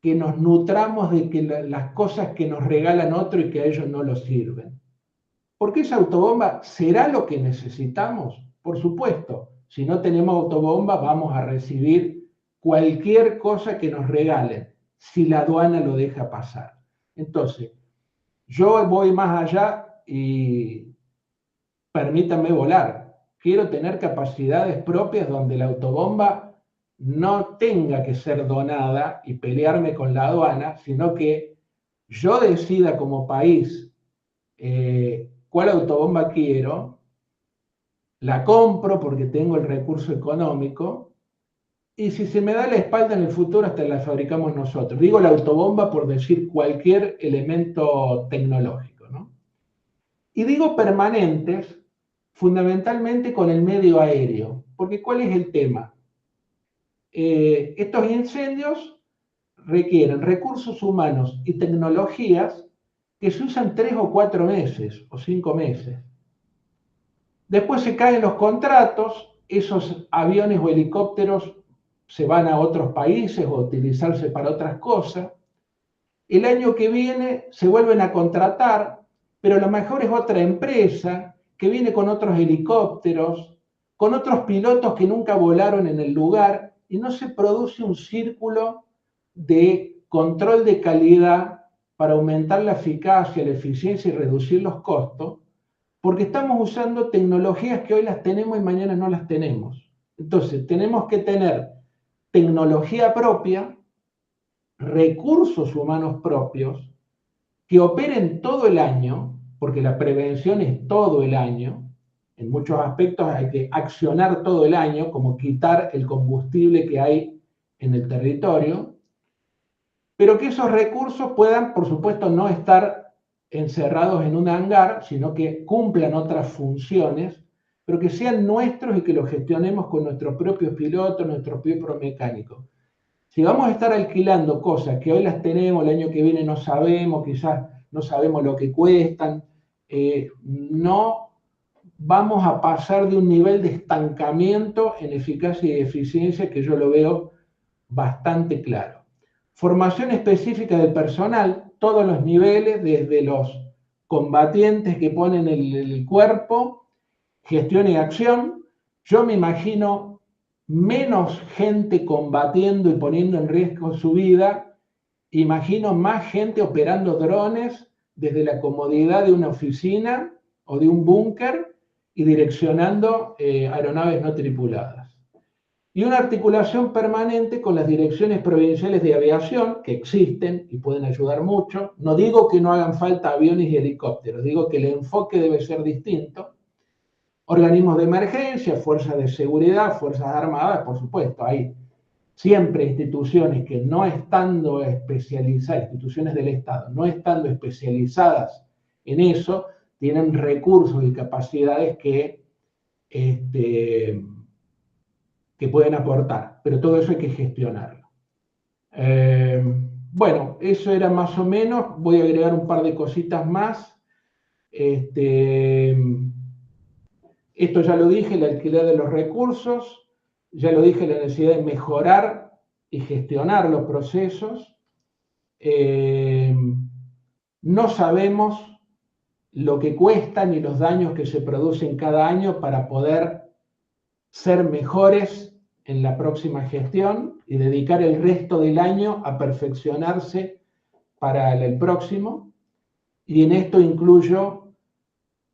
que nos nutramos de que las cosas que nos regalan otros y que a ellos no los sirven. Porque esa autobomba será lo que necesitamos, por supuesto. Si no tenemos autobomba, vamos a recibir cualquier cosa que nos regalen, si la aduana lo deja pasar. Entonces, yo voy más allá y permítanme volar. Quiero tener capacidades propias donde la autobomba no tenga que ser donada y pelearme con la aduana, sino que yo decida como país cuál autobomba quiero, la compro porque tengo el recurso económico, y si se me da la espalda en el futuro hasta la fabricamos nosotros. Digo la autobomba por decir cualquier elemento tecnológico, ¿no? Y digo permanentes fundamentalmente con el medio aéreo, porque ¿cuál es el tema? Estos incendios requieren recursos humanos y tecnologías que se usan 3 o 4 meses o 5 meses. Después se caen los contratos, esos aviones o helicópteros se van a otros países o a utilizarse para otras cosas. El año que viene se vuelven a contratar, pero a lo mejor es otra empresa que viene con otros helicópteros, con otros pilotos que nunca volaron en el lugar, y no se produce un círculo de control de calidad para aumentar la eficacia, la eficiencia y reducir los costos, porque estamos usando tecnologías que hoy las tenemos y mañana no las tenemos. Entonces, tenemos que tener tecnología propia, recursos humanos propios, que operen todo el año, porque la prevención es todo el año. En muchos aspectos hay que accionar todo el año, como quitar el combustible que hay en el territorio, pero que esos recursos puedan, por supuesto, no estar encerrados en un hangar, sino que cumplan otras funciones, pero que sean nuestros y que los gestionemos con nuestros propios pilotos, nuestros propios mecánicos. Si vamos a estar alquilando cosas que hoy las tenemos, el año que viene no sabemos, quizás no sabemos lo que cuestan, no vamos a pasar de un nivel de estancamiento en eficacia y eficiencia que yo lo veo bastante claro. Formación específica del personal, todos los niveles, desde los combatientes que ponen el cuerpo, gestión y acción. Yo me imagino menos gente combatiendo y poniendo en riesgo su vida, imagino más gente operando drones desde la comodidad de una oficina o de un búnker y direccionando aeronaves no tripuladas. Y una articulación permanente con las direcciones provinciales de aviación, que existen y pueden ayudar mucho. No digo que no hagan falta aviones y helicópteros, digo que el enfoque debe ser distinto. Organismos de emergencia, fuerzas de seguridad, fuerzas armadas, por supuesto, hay siempre instituciones que no estando especializadas, instituciones del Estado, no estando especializadas en eso, tienen recursos y capacidades que pueden aportar, pero todo eso hay que gestionarlo. Bueno, eso era más o menos, voy a agregar un par de cositas más. Esto ya lo dije, la alquiler de los recursos, ya lo dije, la necesidad de mejorar y gestionar los procesos. No sabemos lo que cuesta ni los daños que se producen cada año para poder ser mejores en la próxima gestión y dedicar el resto del año a perfeccionarse para el próximo. Y en esto incluyo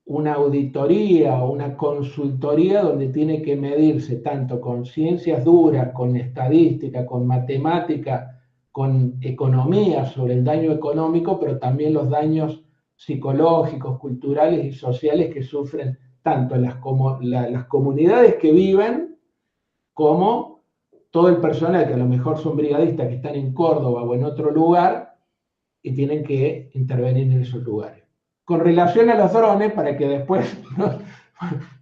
una auditoría o una consultoría donde tiene que medirse tanto con ciencias duras, con estadística, con matemática, con economía sobre el daño económico, pero también los daños psicológicos, culturales y sociales que sufren tanto las comunidades que viven como todo el personal, que a lo mejor son brigadistas que están en Córdoba o en otro lugar y tienen que intervenir en esos lugares. Con relación a los drones, para que después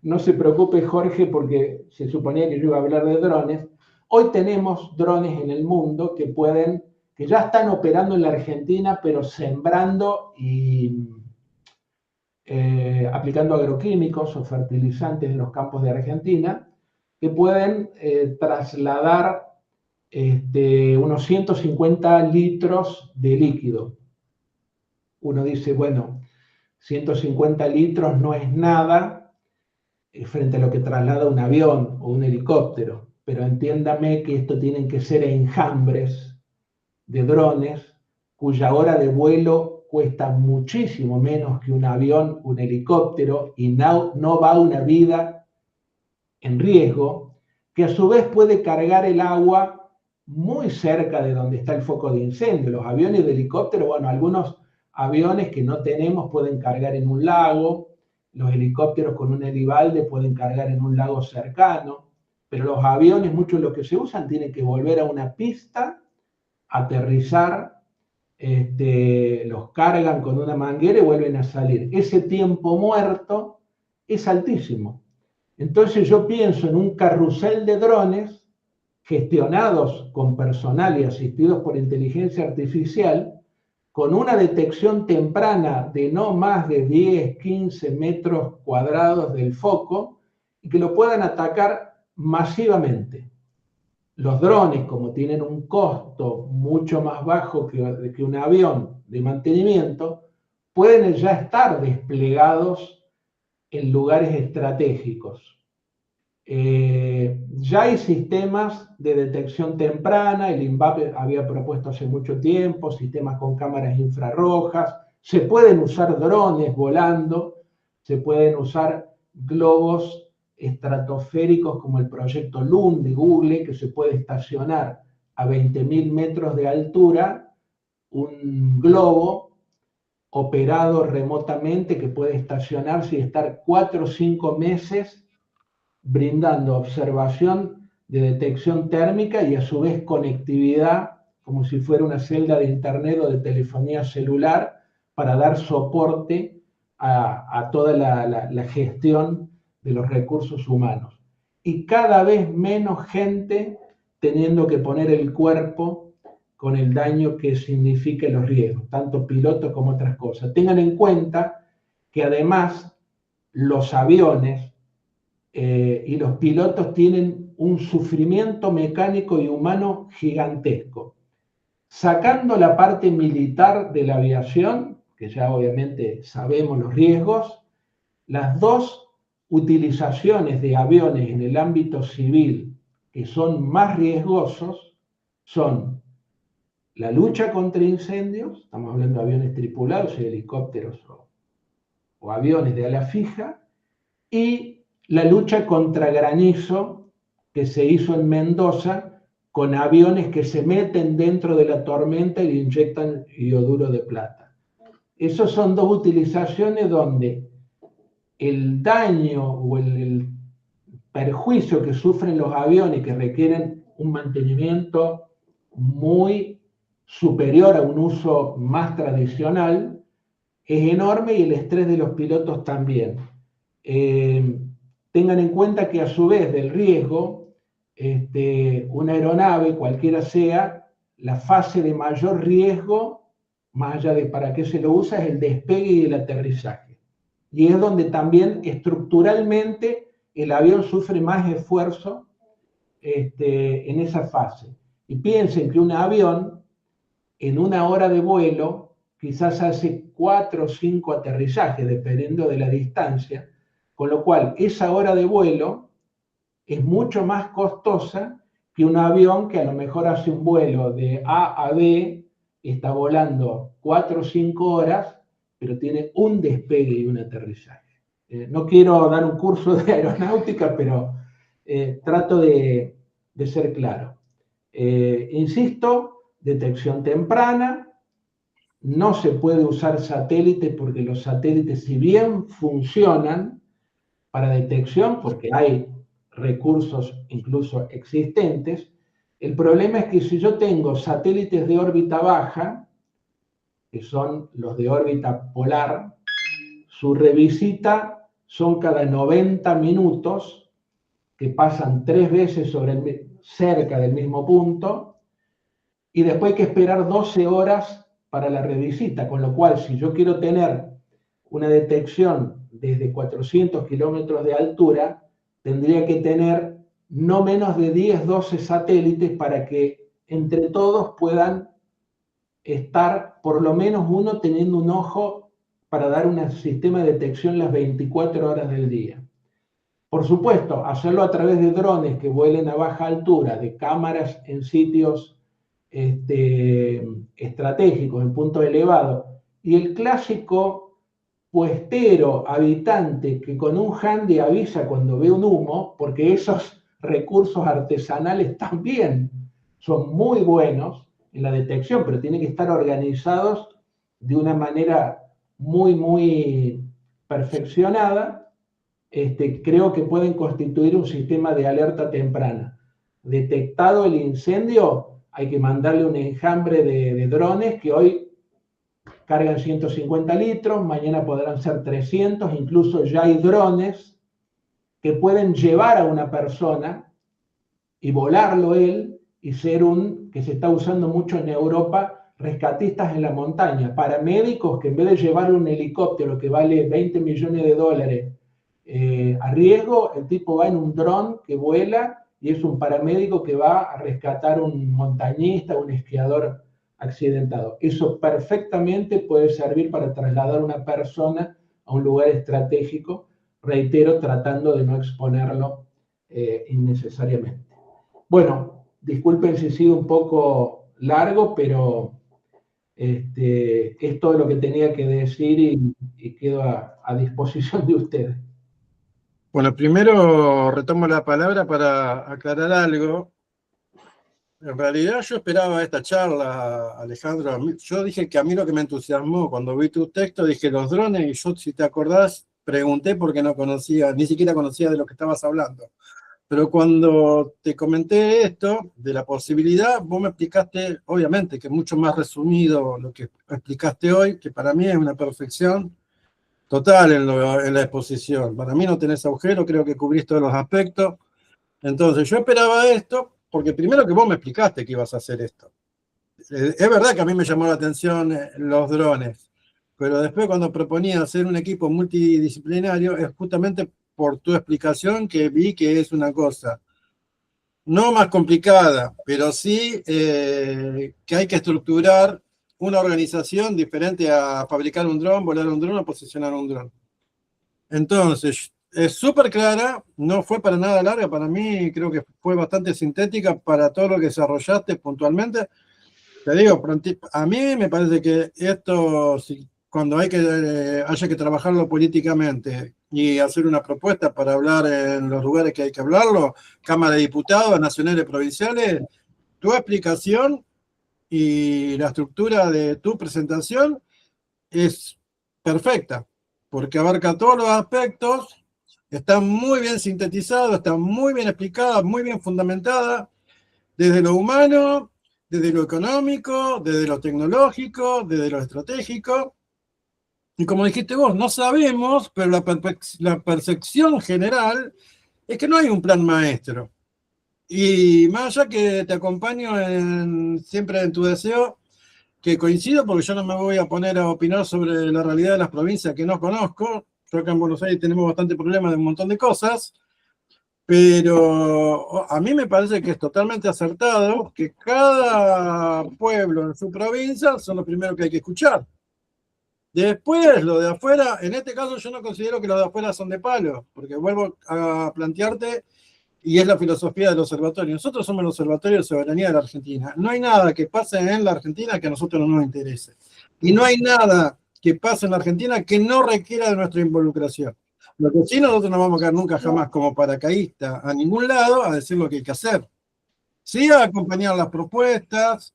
no se preocupe Jorge, porque se suponía que yo iba a hablar de drones, hoy tenemos drones en el mundo que ya están operando en la Argentina, pero sembrando y aplicando agroquímicos o fertilizantes en los campos de Argentina, que pueden trasladar unos 150 litros de líquido. Uno dice, bueno, 150 litros no es nada frente a lo que traslada un avión o un helicóptero, pero entiéndame que esto tienen que ser enjambres de drones cuya hora de vuelo cuesta muchísimo menos que un avión, un helicóptero, y no va una vida en riesgo, que a su vez puede cargar el agua muy cerca de donde está el foco de incendio. Los aviones de helicóptero, bueno, algunos aviones que no tenemos pueden cargar en un lago, los helicópteros con un helibalde pueden cargar en un lago cercano, pero los aviones, muchos de los que se usan, tienen que volver a una pista, aterrizar, los cargan con una manguera y vuelven a salir. Ese tiempo muerto es altísimo. Entonces yo pienso en un carrusel de drones gestionados con personal y asistidos por inteligencia artificial, con una detección temprana de no más de 10, 15 metros cuadrados del foco y que lo puedan atacar masivamente. Los drones, como tienen un costo mucho más bajo que un avión de mantenimiento, pueden ya estar desplegados en lugares estratégicos. Ya hay sistemas de detección temprana, el INVAP había propuesto hace mucho tiempo, sistemas con cámaras infrarrojas, se pueden usar drones volando, se pueden usar globos estratosféricos como el proyecto Loon de Google, que se puede estacionar a 20.000 metros de altura, un globo operado remotamente que puede estacionarse y estar 4 o 5 meses brindando observación de detección térmica y a su vez conectividad, como si fuera una celda de internet o de telefonía celular, para dar soporte a toda la gestión de los recursos humanos. Y cada vez menos gente teniendo que poner el cuerpo con el daño que significa los riesgos, tanto pilotos como otras cosas. Tengan en cuenta que además los aviones y los pilotos tienen un sufrimiento mecánico y humano gigantesco. Sacando la parte militar de la aviación, que ya obviamente sabemos los riesgos, las dos utilizaciones de aviones en el ámbito civil que son más riesgosos son la lucha contra incendios, estamos hablando de aviones tripulados y helicópteros o aviones de ala fija, y la lucha contra granizo que se hizo en Mendoza con aviones que se meten dentro de la tormenta y le inyectan iodo de plata. Esas son dos utilizaciones donde el daño o el perjuicio que sufren los aviones que requieren un mantenimiento muy superior a un uso más tradicional es enorme y el estrés de los pilotos también. Tengan en cuenta que a su vez del riesgo, una aeronave, cualquiera sea, la fase de mayor riesgo, más allá de para qué se lo usa, es el despegue y el aterrizaje. Y es donde también estructuralmente el avión sufre más esfuerzo en esa fase. Y piensen que un avión, en una hora de vuelo, quizás hace 4 o 5 aterrizajes, dependiendo de la distancia, con lo cual esa hora de vuelo es mucho más costosa que un avión que a lo mejor hace un vuelo de A a B, está volando 4 o 5 horas, pero tiene un despegue y un aterrizaje. No quiero dar un curso de aeronáutica, pero trato de ser claro. Insisto, detección temprana, no se puede usar satélites porque los satélites, si bien funcionan para detección, porque hay recursos incluso existentes, el problema es que si yo tengo satélites de órbita baja, que son los de órbita polar, su revisita son cada 90 minutos, que pasan 3 veces cerca del mismo punto, y después hay que esperar 12 horas para la revisita, con lo cual si yo quiero tener una detección desde 400 kilómetros de altura, tendría que tener no menos de 10, 12 satélites para que entre todos puedan estar por lo menos uno teniendo un ojo para dar un sistema de detección las 24 horas del día. Por supuesto, hacerlo a través de drones que vuelen a baja altura, de cámaras en sitios estratégicos, en puntos elevados, y el clásico puestero, habitante, que con un handy avisa cuando ve un humo, porque esos recursos artesanales también son muy buenos en la detección, pero tienen que estar organizados de una manera muy, muy perfeccionada. Creo que pueden constituir un sistema de alerta temprana. Detectado el incendio, hay que mandarle un enjambre de drones que hoy cargan 150 litros, mañana podrán ser 300, incluso ya hay drones que pueden llevar a una persona y volarlo él y ser que se está usando mucho en Europa, rescatistas en la montaña, paramédicos que en vez de llevar un helicóptero que vale 20 millones de dólares a riesgo, el tipo va en un dron que vuela y es un paramédico que va a rescatar un montañista, un esquiador accidentado. Eso perfectamente puede servir para trasladar a una persona a un lugar estratégico, reitero, tratando de no exponerlo innecesariamente. Bueno, disculpen si he sido un poco largo, pero Es todo lo que tenía que decir y quedo a disposición de ustedes. Bueno, primero retomo la palabra para aclarar algo. En realidad yo esperaba esta charla, Alejandro. Yo dije que a mí lo que me entusiasmó cuando vi tu texto, dije los drones, y yo, si te acordás, pregunté porque no conocía, ni siquiera conocía de lo que estabas hablando. Pero cuando te comenté esto, de la posibilidad, vos me explicaste, obviamente, que es mucho más resumido lo que explicaste hoy, que para mí es una perfección total en la exposición. Para mí no tenés agujero, creo que cubrís todos los aspectos. Entonces, yo esperaba esto, porque primero que vos me explicaste que ibas a hacer esto. Es verdad que a mí me llamó la atención los drones, pero después cuando proponía hacer un equipo multidisciplinario, es justamente por tu explicación que vi que es una cosa no más complicada, pero sí que hay que estructurar una organización diferente a fabricar un dron, volar un dron o posicionar un dron. Entonces, es súper clara, no fue para nada larga, para mí creo que fue bastante sintética para todo lo que desarrollaste puntualmente. Te digo, a mí me parece que esto, cuando haya que trabajarlo políticamente y hacer una propuesta para hablar en los lugares que hay que hablarlo, Cámara de Diputados, nacionales, provinciales, tu explicación y la estructura de tu presentación es perfecta, porque abarca todos los aspectos, está muy bien sintetizado, está muy bien explicada, muy bien fundamentada, desde lo humano, desde lo económico, desde lo tecnológico, desde lo estratégico. Y como dijiste vos, no sabemos, pero la percepción general es que no hay un plan maestro. Y más allá que te acompaño siempre en tu deseo, que coincido, porque yo no me voy a poner a opinar sobre la realidad de las provincias que no conozco. Yo acá en Buenos Aires tenemos bastante problemas de un montón de cosas, pero a mí me parece que es totalmente acertado que cada pueblo en su provincia son los primeros que hay que escuchar. Después, lo de afuera, en este caso yo no considero que los de afuera son de palo, porque vuelvo a plantearte, y es la filosofía del observatorio. Nosotros somos el Observatorio de Soberanía de la Argentina. No hay nada que pase en la Argentina que a nosotros no nos interese. Y no hay nada que pase en la Argentina que no requiera de nuestra involucración. Lo que sí, nosotros no vamos a quedar nunca jamás como paracaístas a ningún lado a decir lo que hay que hacer. Sí a acompañar las propuestas,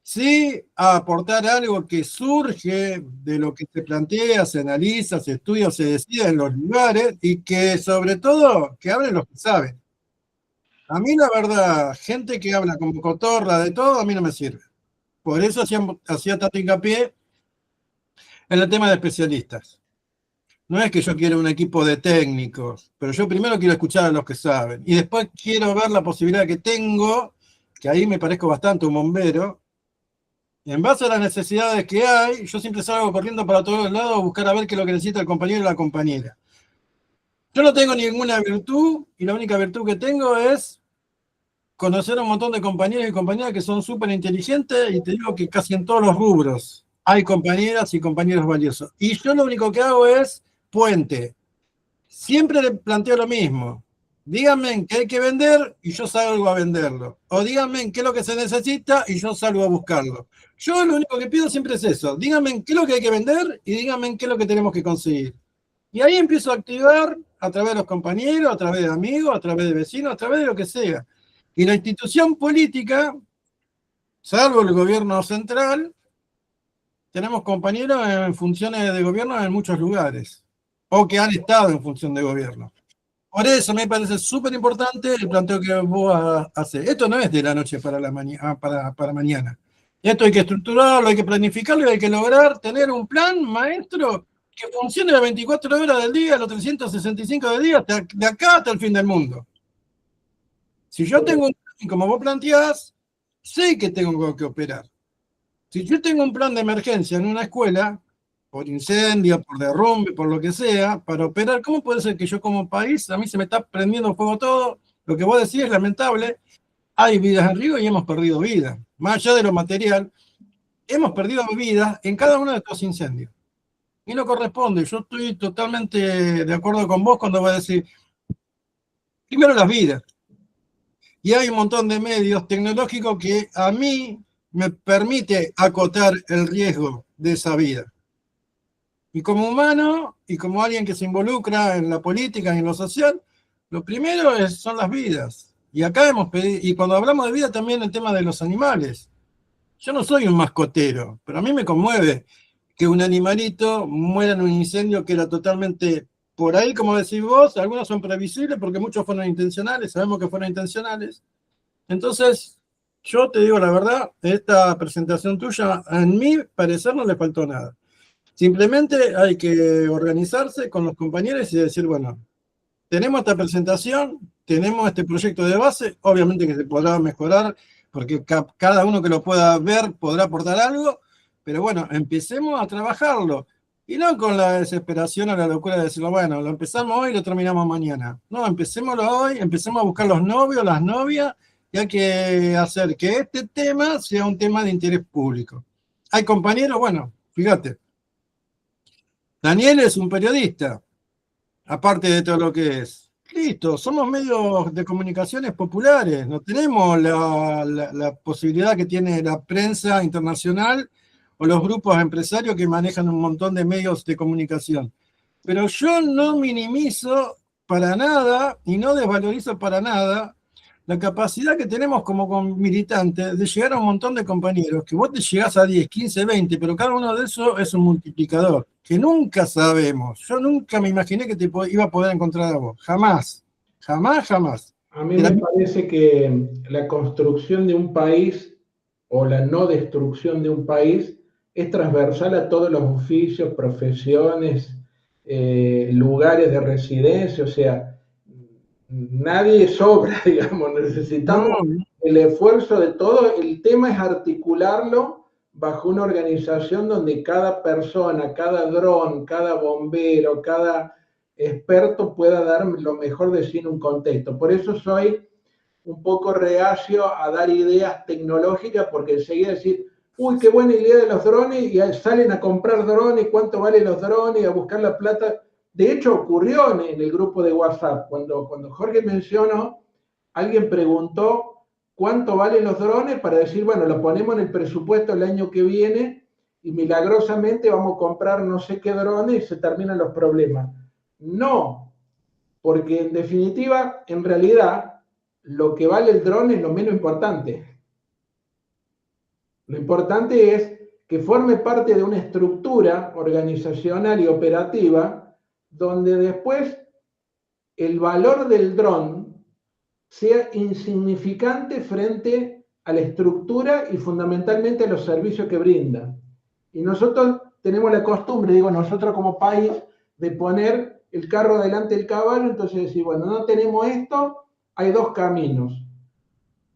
sí a aportar algo que surge de lo que se plantea, se analiza, se estudia, se decide en los lugares, y que sobre todo que hablen los que saben. A mí la verdad, gente que habla como cotorra de todo, a mí no me sirve. Por eso hacía tanto hincapié en el tema de especialistas. No es que yo quiera un equipo de técnicos, pero yo primero quiero escuchar a los que saben. Y después quiero ver la posibilidad que tengo, que ahí me parezco bastante un bombero. Y en base a las necesidades que hay, yo siempre salgo corriendo para todos lados a buscar a ver qué es lo que necesita el compañero y la compañera. Yo no tengo ninguna virtud, y la única virtud que tengo es conocer a un montón de compañeros y compañeras que son súper inteligentes, y te digo que casi en todos los rubros hay compañeras y compañeros valiosos. Y yo lo único que hago es puente. Siempre le planteo lo mismo. Díganme qué hay que vender y yo salgo a venderlo. O díganme qué es lo que se necesita y yo salgo a buscarlo. Yo lo único que pido siempre es eso. Díganme qué es lo que hay que vender y díganme qué es lo que tenemos que conseguir. Y ahí empiezo a activar a través de los compañeros, a través de amigos, a través de vecinos, a través de lo que sea. Y la institución política, salvo el gobierno central, tenemos compañeros en funciones de gobierno en muchos lugares, o que han estado en función de gobierno. Por eso me parece súper importante el planteo que vos haces. Esto no es de la noche para mañana. Esto hay que estructurarlo, hay que planificarlo y hay que lograr tener un plan maestro que funcione las 24 horas del día, los 365 días, de acá hasta el fin del mundo. Si yo tengo un plan, como vos planteás, sé que tengo que operar. Si yo tengo un plan de emergencia en una escuela, por incendio, por derrumbe, por lo que sea, para operar, ¿cómo puede ser que yo como país, a mí se me está prendiendo fuego todo? Lo que vos decís es lamentable, hay vidas en riesgo y hemos perdido vidas. Más allá de lo material, hemos perdido vidas en cada uno de estos incendios. Y no corresponde, yo estoy totalmente de acuerdo con vos cuando vas a decir, primero las vidas. Y hay un montón de medios tecnológicos que a mí me permite acotar el riesgo de esa vida. Y como humano, y como alguien que se involucra en la política y en lo social, lo primero son las vidas. Y acá hemos pedido, y cuando hablamos de vida también el tema de los animales. Yo no soy un mascotero, pero a mí me conmueve que un animalito muera en un incendio que era totalmente, por ahí, como decís vos, algunos son previsibles porque muchos fueron intencionales, sabemos que fueron intencionales. Entonces, yo te digo la verdad, esta presentación tuya, en mi parecer, no le faltó nada. Simplemente hay que organizarse con los compañeros y decir, bueno, tenemos esta presentación, tenemos este proyecto de base, obviamente que se podrá mejorar, porque cada uno que lo pueda ver podrá aportar algo, pero bueno, empecemos a trabajarlo. Y no con la desesperación o la locura de decirlo, bueno, lo empezamos hoy y lo terminamos mañana. No, empecémoslo hoy, empecemos a buscar los novios, las novias, y hay que hacer que este tema sea un tema de interés público. Hay compañeros, bueno, fíjate, Daniel es un periodista, aparte de todo lo que es. Listo, somos medios de comunicaciones populares, no tenemos la posibilidad que tiene la prensa internacional o los grupos empresarios que manejan un montón de medios de comunicación. Pero yo no minimizo para nada y no desvalorizo para nada la capacidad que tenemos como militantes de llegar a un montón de compañeros, que vos te llegás a 10, 15, 20, pero cada uno de esos es un multiplicador, que nunca sabemos. Yo nunca me imaginé que te iba a poder encontrar a vos. Jamás. Jamás, jamás. A mí me parece que la construcción de un país o la no destrucción de un país es transversal a todos los oficios, profesiones, lugares de residencia, o sea, nadie sobra, digamos, necesitamos el esfuerzo de todo. El tema es articularlo bajo una organización donde cada persona, cada dron, cada bombero, cada experto pueda dar lo mejor de sí en un contexto. Por eso soy un poco reacio a dar ideas tecnológicas, porque enseguida decir, uy, qué buena idea de los drones, y salen a comprar drones, cuánto valen los drones, a buscar la plata. De hecho, ocurrió en el grupo de WhatsApp, cuando Jorge mencionó, alguien preguntó cuánto valen los drones para decir, bueno, lo ponemos en el presupuesto el año que viene y milagrosamente vamos a comprar no sé qué drones y se terminan los problemas. No, porque en definitiva, en realidad, lo que vale el dron es lo menos importante. Lo importante es que forme parte de una estructura organizacional y operativa donde después el valor del dron sea insignificante frente a la estructura y fundamentalmente a los servicios que brinda. Y nosotros tenemos la costumbre, digo, nosotros como país, de poner el carro delante del caballo, entonces decir, bueno, no tenemos esto, hay dos caminos.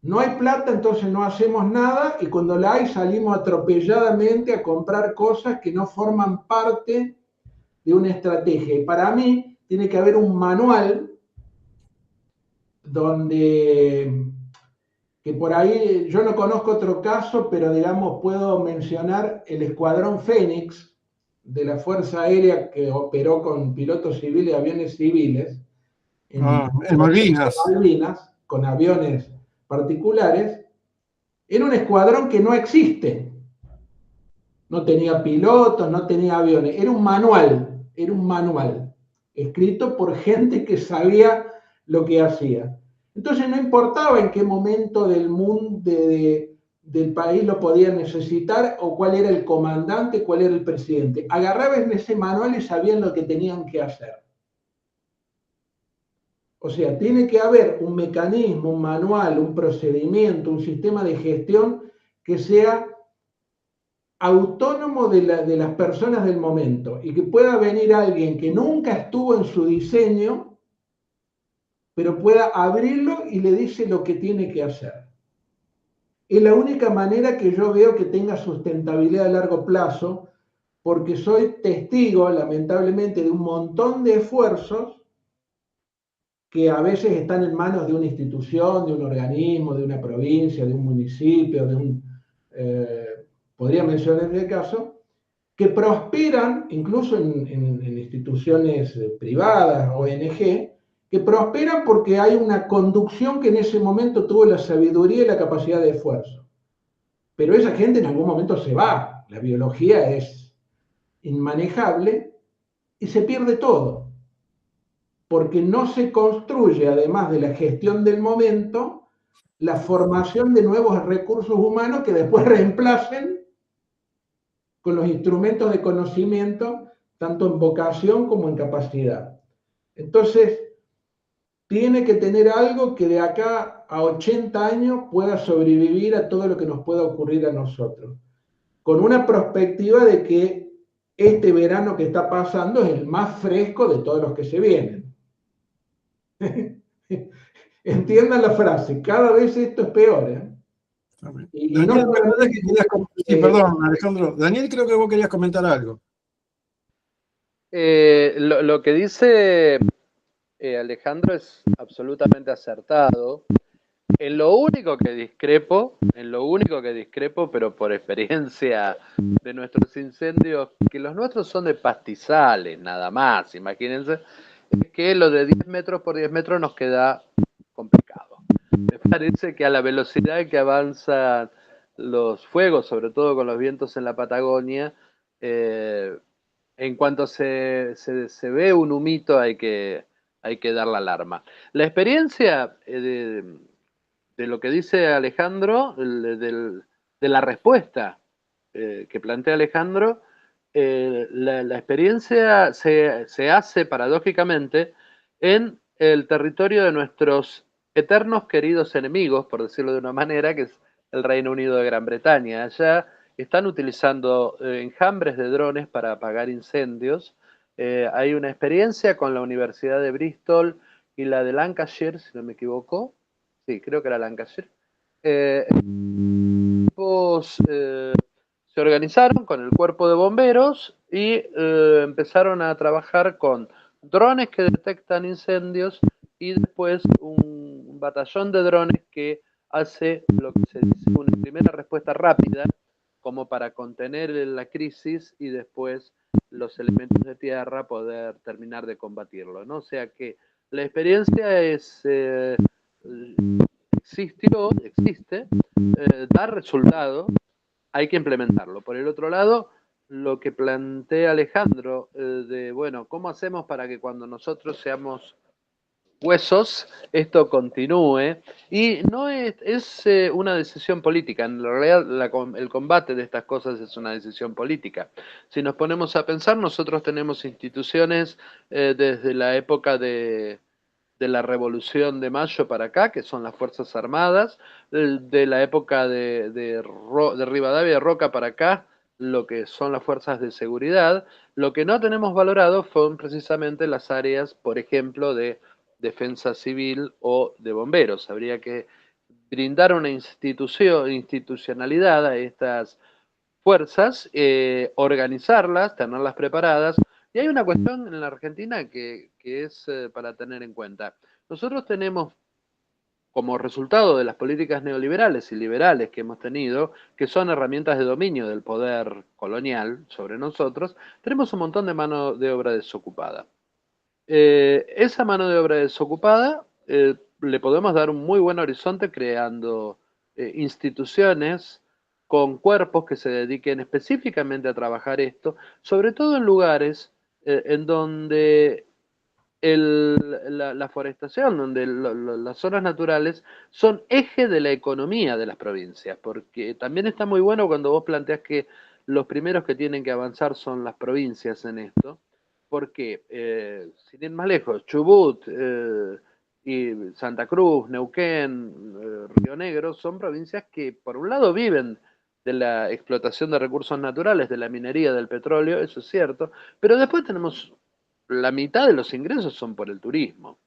No hay plata, entonces no hacemos nada, y cuando la hay salimos atropelladamente a comprar cosas que no forman parte de una estrategia. Y para mí tiene que haber un manual donde, que por ahí yo no conozco otro caso, pero digamos puedo mencionar el Escuadrón Fénix de la Fuerza Aérea que operó con pilotos civiles y aviones civiles en Malvinas, con aviones particulares. Era un escuadrón que no existe. No tenía pilotos, no tenía aviones. Era un manual escrito por gente que sabía lo que hacía. Entonces no importaba en qué momento del mundo, del país lo podían necesitar o cuál era el comandante, cuál era el presidente. Agarraban ese manual y sabían lo que tenían que hacer. O sea, tiene que haber un mecanismo, un manual, un procedimiento, un sistema de gestión que sea autónomo de las personas del momento y que pueda venir alguien que nunca estuvo en su diseño, pero pueda abrirlo y le dice lo que tiene que hacer. Es la única manera que yo veo que tenga sustentabilidad a largo plazo, porque soy testigo, lamentablemente, de un montón de esfuerzos que a veces están en manos de una institución, de un organismo, de una provincia, de un municipio, de un... podría mencionar en el caso, que prosperan, incluso en instituciones privadas, ONG, que prosperan porque hay una conducción que en ese momento tuvo la sabiduría y la capacidad de esfuerzo. pero esa gente en algún momento se va. La biología es inmanejable y se pierde todo, porque no se construye, además de la gestión del momento, la formación de nuevos recursos humanos que después reemplacen con los instrumentos de conocimiento, tanto en vocación como en capacidad. Entonces, tiene que tener algo que de acá a 80 años pueda sobrevivir a todo lo que nos pueda ocurrir a nosotros, con una perspectiva de que este verano que está pasando es el más fresco de todos los que se vienen. Entiendan la frase, cada vez esto es peor, ¿eh? Y Daniel, no me parece que querías sí, eh, perdón, Alejandro. Daniel, creo que vos querías comentar algo. Lo que dice Alejandro es absolutamente acertado. En lo único que discrepo, pero por experiencia de nuestros incendios, que los nuestros son de pastizales, nada más, imagínense, es que lo de 10 metros por 10 metros nos queda complicado. Me parece que a la velocidad que avanzan los fuegos, sobre todo con los vientos en la Patagonia, en cuanto se ve un humito hay que dar la alarma. La experiencia de lo que dice Alejandro, de la respuesta que plantea Alejandro, la experiencia se hace paradójicamente en el territorio de nuestros eternos queridos enemigos, por decirlo de una manera, que es el Reino Unido de Gran Bretaña. Allá están utilizando enjambres de drones para apagar incendios. Hay una experiencia con la Universidad de Bristol y la de Lancashire, si no me equivoco. Sí, creo que era Lancashire. Se organizaron con el cuerpo de bomberos y empezaron a trabajar con drones que detectan incendios y después un batallón de drones que hace lo que se dice una primera respuesta rápida como para contener la crisis y después los elementos de tierra poder terminar de combatirlo, ¿no? O sea que la experiencia existe, da resultado, hay que implementarlo. Por el otro lado, lo que plantea Alejandro, de, bueno, ¿cómo hacemos para que cuando nosotros seamos huesos, esto continúe? Y no es una decisión política, en realidad el combate de estas cosas es una decisión política. Si nos ponemos a pensar, nosotros tenemos instituciones desde la época de la Revolución de Mayo para acá, que son las Fuerzas Armadas, de la época de Rivadavia Roca para acá, lo que son las fuerzas de seguridad. Lo que no tenemos valorado son precisamente las áreas, por ejemplo, de defensa civil o de bomberos. Habría que brindar una institucionalidad a estas fuerzas, organizarlas, tenerlas preparadas. Y hay una cuestión en la Argentina que es para tener en cuenta. Nosotros tenemos, como resultado de las políticas neoliberales y liberales que hemos tenido, que son herramientas de dominio del poder colonial sobre nosotros, tenemos un montón de mano de obra desocupada. Esa mano de obra desocupada le podemos dar un muy buen horizonte creando instituciones con cuerpos que se dediquen específicamente a trabajar esto, sobre todo en lugares en donde la forestación, donde las zonas naturales son eje de la economía de las provincias, porque también está muy bueno cuando vos planteás que los primeros que tienen que avanzar son las provincias en esto, porque sin ir más lejos, Chubut y Santa Cruz, Neuquén, Río Negro, son provincias que por un lado viven de la explotación de recursos naturales, de la minería, del petróleo, eso es cierto, pero después tenemos la mitad de los ingresos son por el turismo.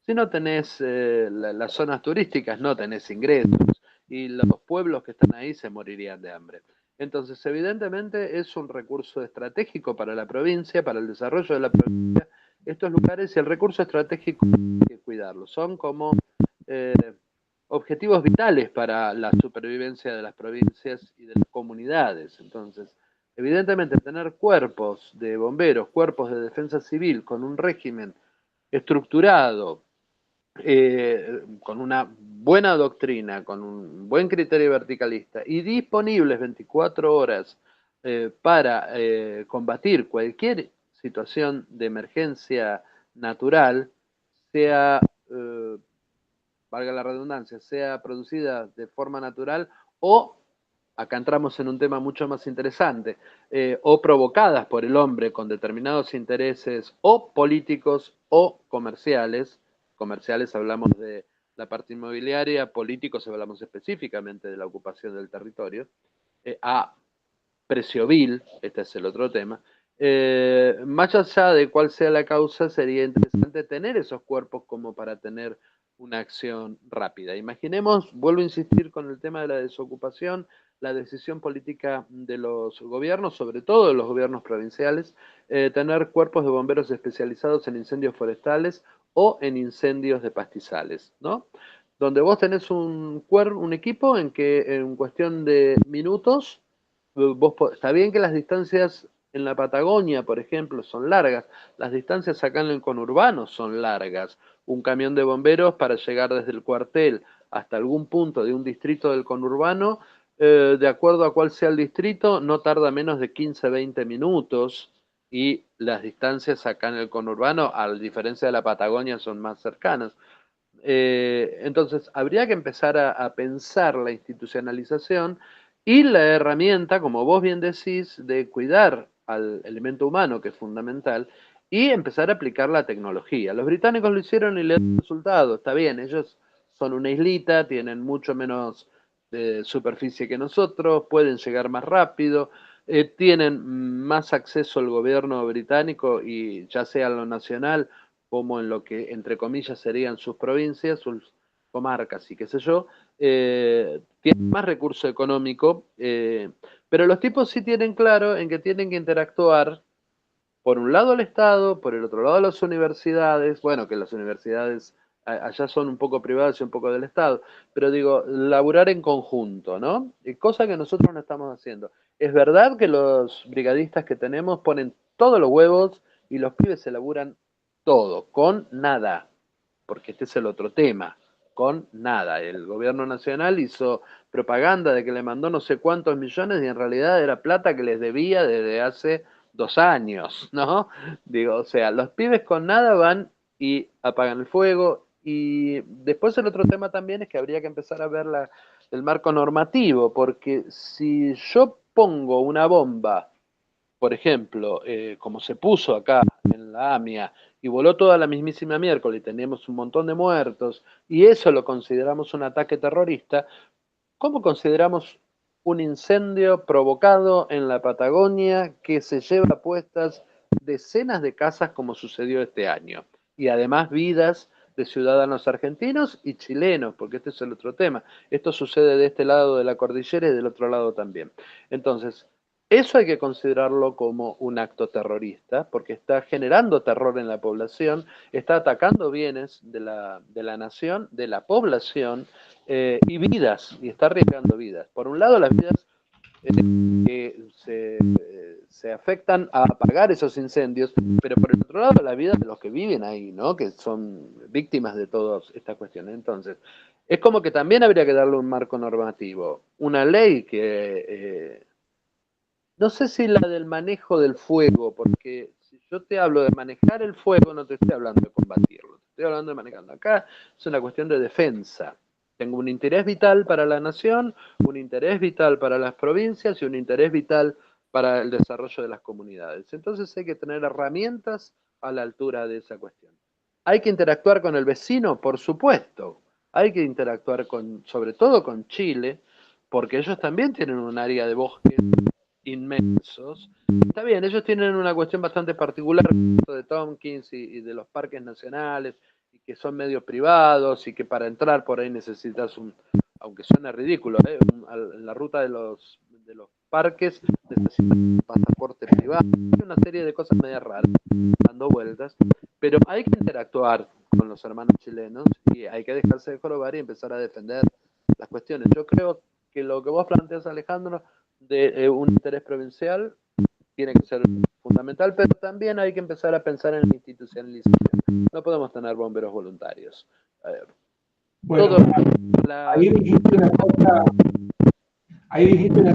Si no tenés las zonas turísticas, no tenés ingresos y los pueblos que están ahí se morirían de hambre. Entonces, evidentemente es un recurso estratégico para la provincia, para el desarrollo de la provincia, estos lugares, y el recurso estratégico hay que cuidarlo. Son como objetivos vitales para la supervivencia de las provincias y de las comunidades. Entonces, evidentemente tener cuerpos de bomberos, cuerpos de defensa civil con un régimen estructurado, con una buena doctrina, con un buen criterio verticalista y disponibles 24 horas para combatir cualquier situación de emergencia natural, sea, valga la redundancia, sea producida de forma natural o, acá entramos en un tema mucho más interesante, o provocadas por el hombre con determinados intereses o políticos o comerciales. Comerciales hablamos de la parte inmobiliaria, políticos hablamos específicamente de la ocupación del territorio, a precio vil, este es el otro tema. Más allá de cuál sea la causa, sería interesante tener esos cuerpos como para tener una acción rápida. Imaginemos, vuelvo a insistir con el tema de la desocupación, la decisión política de los gobiernos, sobre todo de los gobiernos provinciales, tener cuerpos de bomberos especializados en incendios forestales o en incendios de pastizales, ¿no? Donde vos tenés un equipo en que en cuestión de minutos, está bien que las distancias en la Patagonia, por ejemplo, son largas, las distancias acá en el conurbano son largas. Un camión de bomberos para llegar desde el cuartel hasta algún punto de un distrito del conurbano, de acuerdo a cuál sea el distrito, no tarda menos de 15-20 minutos y las distancias acá en el conurbano, a diferencia de la Patagonia, son más cercanas. Entonces, habría que empezar a pensar la institucionalización y la herramienta, como vos bien decís, de cuidar al elemento humano, que es fundamental, y empezar a aplicar la tecnología. Los británicos lo hicieron y le dieron resultado. Está bien, ellos son una islita, tienen mucho menos superficie que nosotros, pueden llegar más rápido, tienen más acceso al gobierno británico y ya sea en lo nacional como en lo que entre comillas serían sus provincias, sus comarcas y qué sé yo, tienen más recurso económico, pero los tipos sí tienen claro en que tienen que interactuar por un lado el Estado, por el otro lado las universidades, bueno, que las universidades allá son un poco privadas y un poco del Estado, pero digo, laburar en conjunto, ¿no? Cosa que nosotros no estamos haciendo. Es verdad que los brigadistas que tenemos ponen todos los huevos y los pibes se laburan todo, con nada, porque este es el otro tema, con nada. El gobierno nacional hizo propaganda de que le mandó no sé cuántos millones y en realidad era plata que les debía desde hace 2 años, ¿no? Digo, o sea, los pibes con nada van y apagan el fuego. Y después el otro tema también es que habría que empezar a ver el marco normativo, porque si yo pongo una bomba, por ejemplo, como se puso acá en la AMIA, y voló toda la mismísima miércoles y teníamos un montón de muertos, y eso lo consideramos un ataque terrorista, ¿cómo consideramos un incendio provocado en la Patagonia que se lleva a puestas decenas de casas como sucedió este año? Y además vidas de ciudadanos argentinos y chilenos, porque este es el otro tema. Esto sucede de este lado de la cordillera y del otro lado también. Entonces, eso hay que considerarlo como un acto terrorista, porque está generando terror en la población, está atacando bienes de la nación, de la población, y vidas, y está arriesgando vidas. Por un lado, las vidas que se afectan a apagar esos incendios, pero por el otro lado, la vida de los que viven ahí, ¿no? Que son víctimas de todas estas cuestiones. Entonces, es como que también habría que darle un marco normativo, una ley que no sé si la del manejo del fuego, porque si yo te hablo de manejar el fuego, no te estoy hablando de combatirlo, te estoy hablando de manejarlo. Acá es una cuestión de defensa. Tengo un interés vital para la nación, un interés vital para las provincias y un interés vital para el desarrollo de las comunidades. Entonces hay que tener herramientas a la altura de esa cuestión. ¿Hay que interactuar con el vecino? Por supuesto. Hay que interactuar sobre todo con Chile, porque ellos también tienen un área de bosque inmensos. Está bien, ellos tienen una cuestión bastante particular de Tompkins y de los parques nacionales, y que son medios privados, y que para entrar por ahí necesitas aunque suene ridículo, en la ruta de los parques necesitas un pasaporte privado, hay una serie de cosas medias raras dando vueltas, pero hay que interactuar con los hermanos chilenos y hay que dejarse de jorobar y empezar a defender las cuestiones. Yo creo que lo que vos planteas, Alejandro, de un interés provincial tiene que ser fundamental, pero también hay que empezar a pensar en la institucionalización. No podemos tener bomberos voluntarios. Bueno, todo la- ahí dijiste una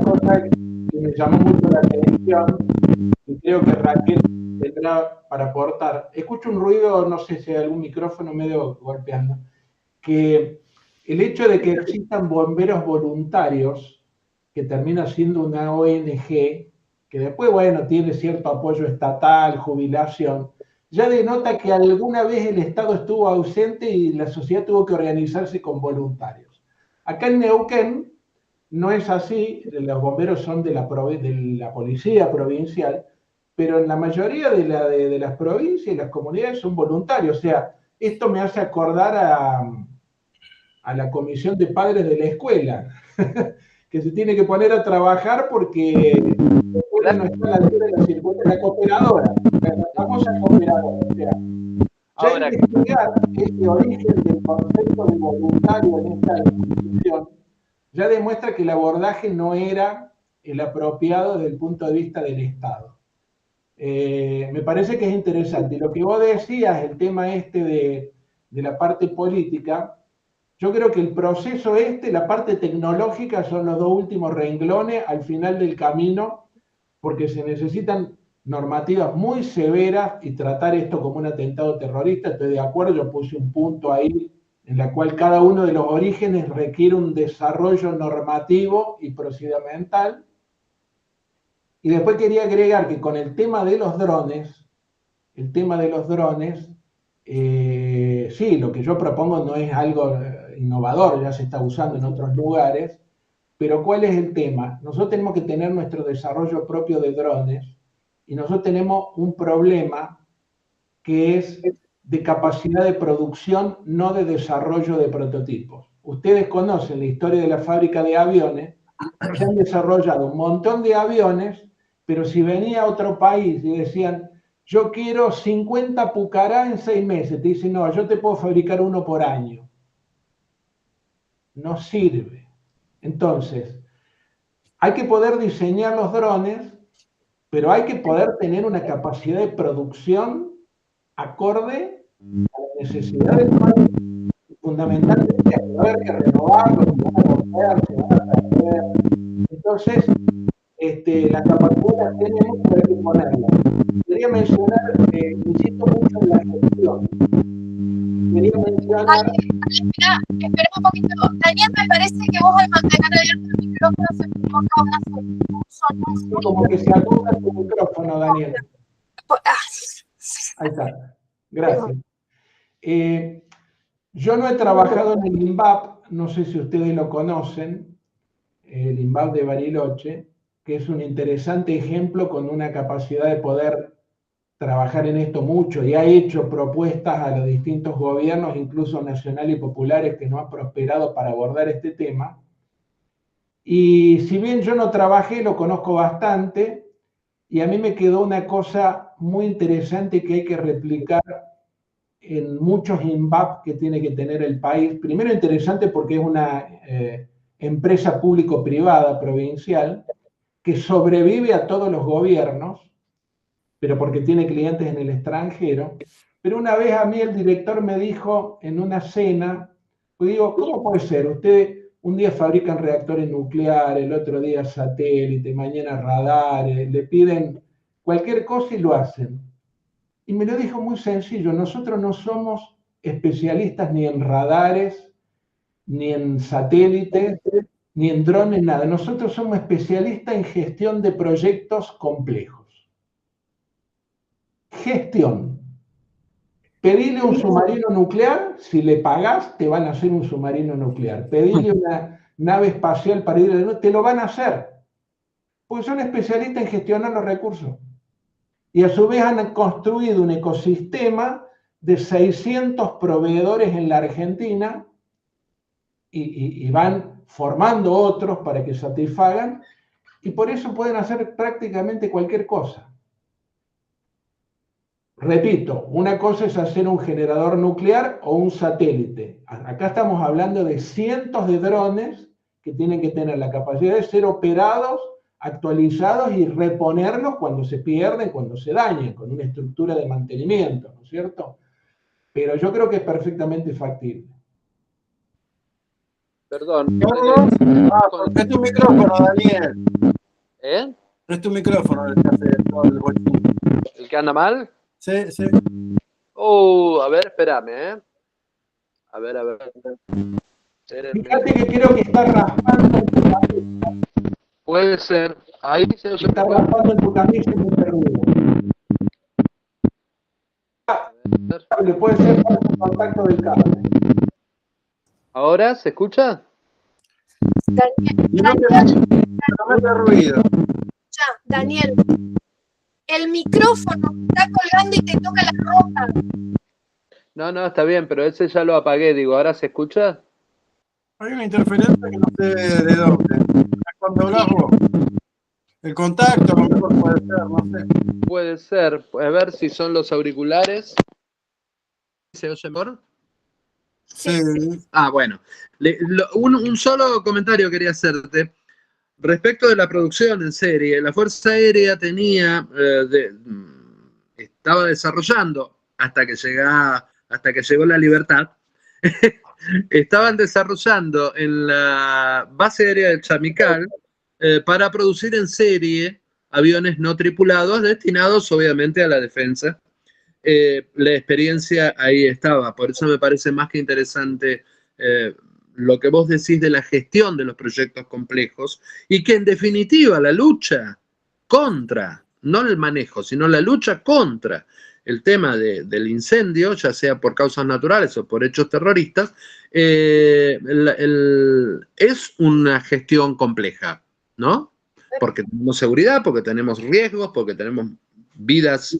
cosa que me llamó mucho la atención y creo que Raquel tendrá para aportar. Escucho un ruido, no sé si hay algún micrófono medio golpeando, que el hecho de que existan bomberos voluntarios, que termina siendo una ONG, que después, bueno, tiene cierto apoyo estatal, jubilación, ya denota que alguna vez el Estado estuvo ausente y la sociedad tuvo que organizarse con voluntarios. Acá en Neuquén no es así, los bomberos son de la policía provincial, pero en la mayoría de las provincias y las comunidades son voluntarios. O sea, esto me hace acordar a la comisión de padres de la escuela, que se tiene que poner a trabajar porque la escuela no está a la altura de la circuito, la cooperadora, la famosa cooperadora. O sea, Ahora, ya investigar este origen del concepto de voluntario en esta institución ya demuestra que el abordaje no era el apropiado desde el punto de vista del Estado. Me parece que es interesante. Y lo que vos decías, el tema este de la parte política, yo creo que el proceso la parte tecnológica son los dos últimos renglones al final del camino, porque se necesitan normativas muy severas y tratar esto como un atentado terrorista. Estoy de acuerdo, yo puse un punto ahí en la cual cada uno de los orígenes requiere un desarrollo normativo y procedimental. Y después quería agregar que con el tema de los drones, sí, lo que yo propongo no es algo innovador, ya se está usando en otros lugares, pero ¿cuál es el tema? Nosotros tenemos que tener nuestro desarrollo propio de drones y nosotros tenemos un problema que es de capacidad de producción, no de desarrollo de prototipos. Ustedes conocen la historia de la fábrica de aviones, se han desarrollado un montón de aviones, pero si venía a otro país y decían, yo quiero 50 Pucará en 6 meses, te dicen, no, yo te puedo fabricar uno por año. No sirve. Entonces, hay que poder diseñar los drones, pero hay que poder tener una capacidad de producción acorde a las necesidades del país. Fundamentalmente hay que haber que renovarlo, se van a romper, se van a perder. Entonces, la capacidad la tenemos, pero hay que ponerla. Quería mencionar, insisto mucho en la gestión. Quería mencionar... Espera un poquito. Daniel, me parece que vos al mantener abierto el micrófono se provoca una solución. Como que se acorta tu micrófono, Daniel. Ahí está. Gracias. Yo no he trabajado en el INVAP, no sé si ustedes lo conocen, el INVAP de Bariloche, que es un interesante ejemplo con una capacidad de poder trabajar en esto mucho y ha hecho propuestas a los distintos gobiernos, incluso nacionales y populares, que no han prosperado para abordar este tema. Y si bien yo no trabajé, lo conozco bastante, y a mí me quedó una cosa muy interesante que hay que replicar en muchos INVAP que tiene que tener el país. Primero interesante porque es una empresa público-privada provincial que sobrevive a todos los gobiernos, pero porque tiene clientes en el extranjero. Pero una vez a mí el director me dijo en una cena, pues digo, ¿cómo puede ser? Ustedes un día fabrican reactores nucleares, el otro día satélite, mañana radares, le piden cualquier cosa y lo hacen. Y me lo dijo muy sencillo, nosotros no somos especialistas ni en radares, ni en satélites, ni en drones, nada. Nosotros somos especialistas en gestión de proyectos complejos. Gestión. Pedirle un submarino nuclear, si le pagás, te van a hacer un submarino nuclear. Pedirle una nave espacial para ir a la luna, te lo van a hacer. Porque son especialistas en gestionar los recursos. Y a su vez han construido un ecosistema de 600 proveedores en la Argentina y van formando otros para que satisfagan, y por eso pueden hacer prácticamente cualquier cosa. Repito, una cosa es hacer un generador nuclear o un satélite. Acá estamos hablando de cientos de drones que tienen que tener la capacidad de ser operados, actualizados y reponerlos cuando se pierden, cuando se dañan, con una estructura de mantenimiento, ¿no es cierto? Pero yo creo que es perfectamente factible. Perdón. Carlos, es tu micrófono, Daniel. No es tu micrófono, Daniel. ¿Eh? No es tu micrófono el que hace todo el bochín. ¿El que anda mal? Sí, sí. A ver, espérame, ¿eh? A ver. Espérenme. Fíjate que creo que está raspando en tu camisa. Puede ser. Ahí se oye Está mejor. raspando en tu camisa y mucho ruido. Le puede ser por el contacto del cable. ¿Ahora se escucha? No me hace ruido. Daniel, el micrófono está colgando y te toca la ropa. No, está bien, pero ese ya lo apagué, digo, ¿ahora se escucha? Hay una interferencia que no sé de dónde. Cuando hablas vos. El contacto, a lo mejor puede ser, no sé. Puede ser. A ver si son los auriculares. ¿Se oye mejor? Sí. Bueno. Un solo comentario quería hacerte. Respecto de la producción en serie, la Fuerza Aérea estaba desarrollando, hasta que llegó la libertad, estaban desarrollando en la base aérea del Chamical para producir en serie aviones no tripulados destinados obviamente a la defensa. La experiencia ahí estaba, por eso me parece más que interesante lo que vos decís de la gestión de los proyectos complejos y que en definitiva la lucha contra, no el manejo, sino la lucha contra el tema del incendio, ya sea por causas naturales o por hechos terroristas, es una gestión compleja, ¿no? Porque tenemos seguridad, porque tenemos riesgos, porque tenemos vidas,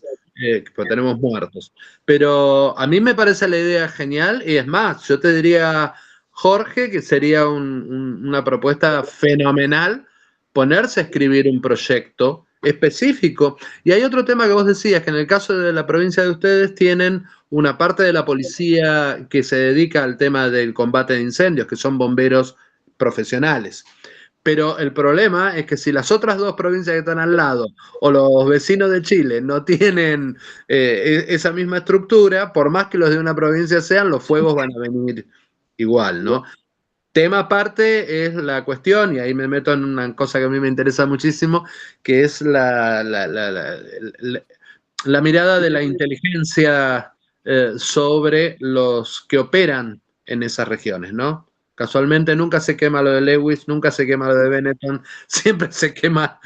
porque tenemos muertos. Pero a mí me parece la idea genial y es más, yo te diría, Jorge, que sería una propuesta fenomenal ponerse a escribir un proyecto específico. Y hay otro tema que vos decías, que en el caso de la provincia de ustedes tienen una parte de la policía que se dedica al tema del combate de incendios, que son bomberos profesionales. Pero el problema es que si las otras dos provincias que están al lado o los vecinos de Chile no tienen esa misma estructura, por más que los de una provincia sean, los fuegos van a venir igual, ¿no? Tema aparte es la cuestión, y ahí me meto en una cosa que a mí me interesa muchísimo, que es la mirada de la inteligencia sobre los que operan en esas regiones, ¿no? Casualmente nunca se quema lo de Lewis, nunca se quema lo de Benetton, siempre se quema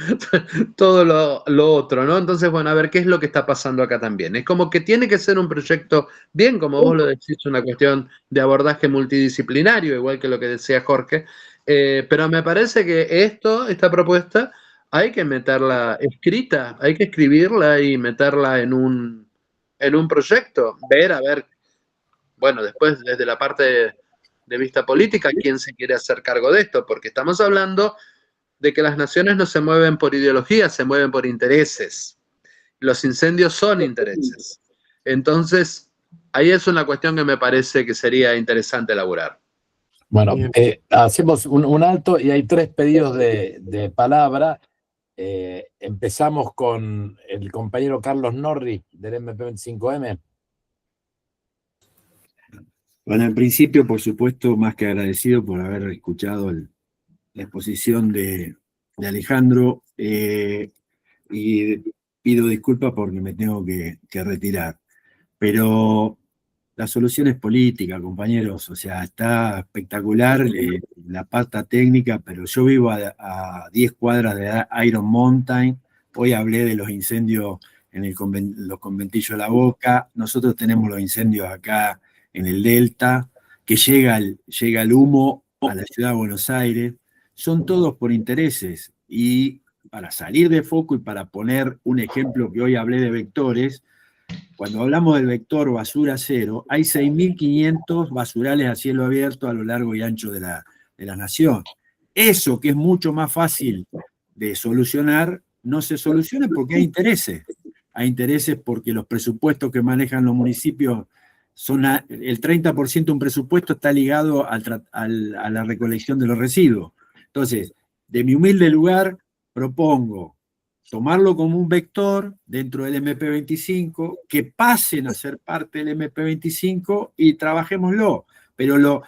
todo lo otro, ¿no? Entonces, bueno, a ver qué es lo que está pasando acá también. Es como que tiene que ser un proyecto, bien como vos lo decís, una cuestión de abordaje multidisciplinario, igual que lo que decía Jorge, pero me parece que esta propuesta, hay que meterla escrita, hay que escribirla y meterla en un proyecto, a ver, bueno, después desde la parte de vista política, quién se quiere hacer cargo de esto, porque estamos hablando de que las naciones no se mueven por ideología, se mueven por intereses. Los incendios son intereses. Entonces, ahí es una cuestión que me parece que sería interesante elaborar. Bueno, hacemos un alto y hay 3 pedidos de palabra. Empezamos con el compañero Carlos Norri del MP25M. Bueno, en principio, por supuesto, más que agradecido por haber escuchado la exposición de Alejandro y pido disculpas porque me tengo que retirar. Pero la solución es política, compañeros, o sea, está espectacular la pata técnica, pero yo vivo a 10 cuadras de Iron Mountain. Hoy hablé de los incendios en los conventillos de La Boca. Nosotros tenemos los incendios acá en el Delta, que llega el humo a la ciudad de Buenos Aires. Son todos por intereses. Y para salir de foco y para poner un ejemplo que hoy hablé de vectores, cuando hablamos del vector basura cero, hay 6.500 basurales a cielo abierto a lo largo y ancho de la nación. Eso, que es mucho más fácil de solucionar, no se soluciona porque hay intereses. Hay intereses porque los presupuestos que manejan los municipios el 30% de un presupuesto está ligado a la recolección de los residuos. Entonces, de mi humilde lugar, propongo tomarlo como un vector dentro del MP25, que pasen a ser parte del MP25 y trabajémoslo. Pero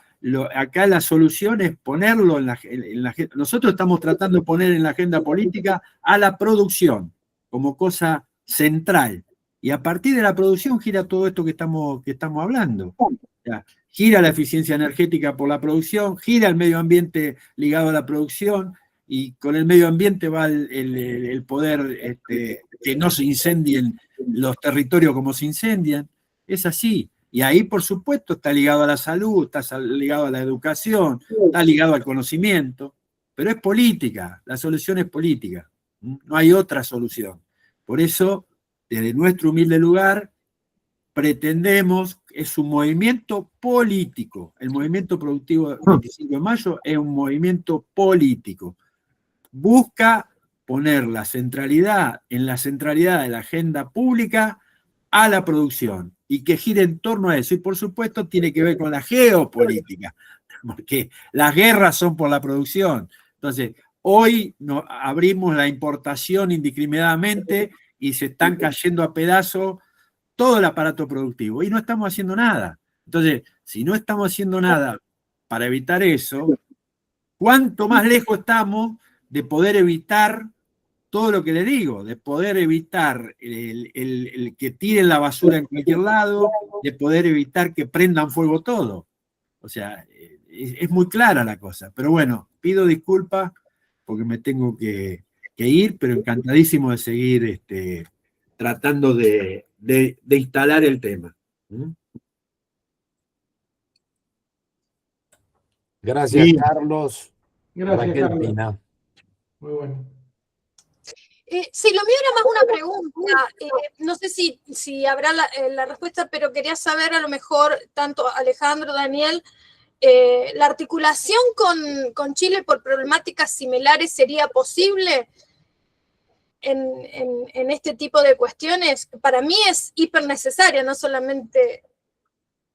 acá la solución es ponerlo en la agenda. Nosotros estamos tratando de poner en la agenda política a la producción como cosa central. Y a partir de la producción gira todo esto que estamos hablando. O sea, gira la eficiencia energética por la producción, gira el medio ambiente ligado a la producción, y con el medio ambiente va el poder que no se incendien los territorios como se incendian. Es así. Y ahí, por supuesto, está ligado a la salud, está ligado a la educación, está ligado al conocimiento, pero es política, la solución es política. No hay otra solución. Por eso, desde nuestro humilde lugar, pretendemos, es un movimiento político. El movimiento productivo del 25 de mayo es un movimiento político. Busca poner en la centralidad de la agenda pública a la producción y que gire en torno a eso. Y por supuesto tiene que ver con la geopolítica, porque las guerras son por la producción. Entonces, hoy abrimos la importación indiscriminadamente y se están cayendo a pedazos todo el aparato productivo y no estamos haciendo nada. Entonces, si no estamos haciendo nada para evitar eso, ¿cuánto más lejos estamos de poder evitar todo lo que le digo, de poder evitar el que tiren la basura en cualquier lado, de poder evitar que prendan fuego todo? O sea, es muy clara la cosa. Pero bueno, pido disculpas porque me tengo que ir, pero encantadísimo de seguir tratando de instalar el tema. Gracias, Sí. Carlos. Gracias, Raquel Carlos. Pina. Muy bueno. Sí, lo mío era más una pregunta. No sé si habrá la respuesta, pero quería saber a lo mejor, tanto Alejandro, Daniel, ¿la articulación con Chile por problemáticas similares sería posible en este tipo de cuestiones? Para mí es hiper necesaria, no solamente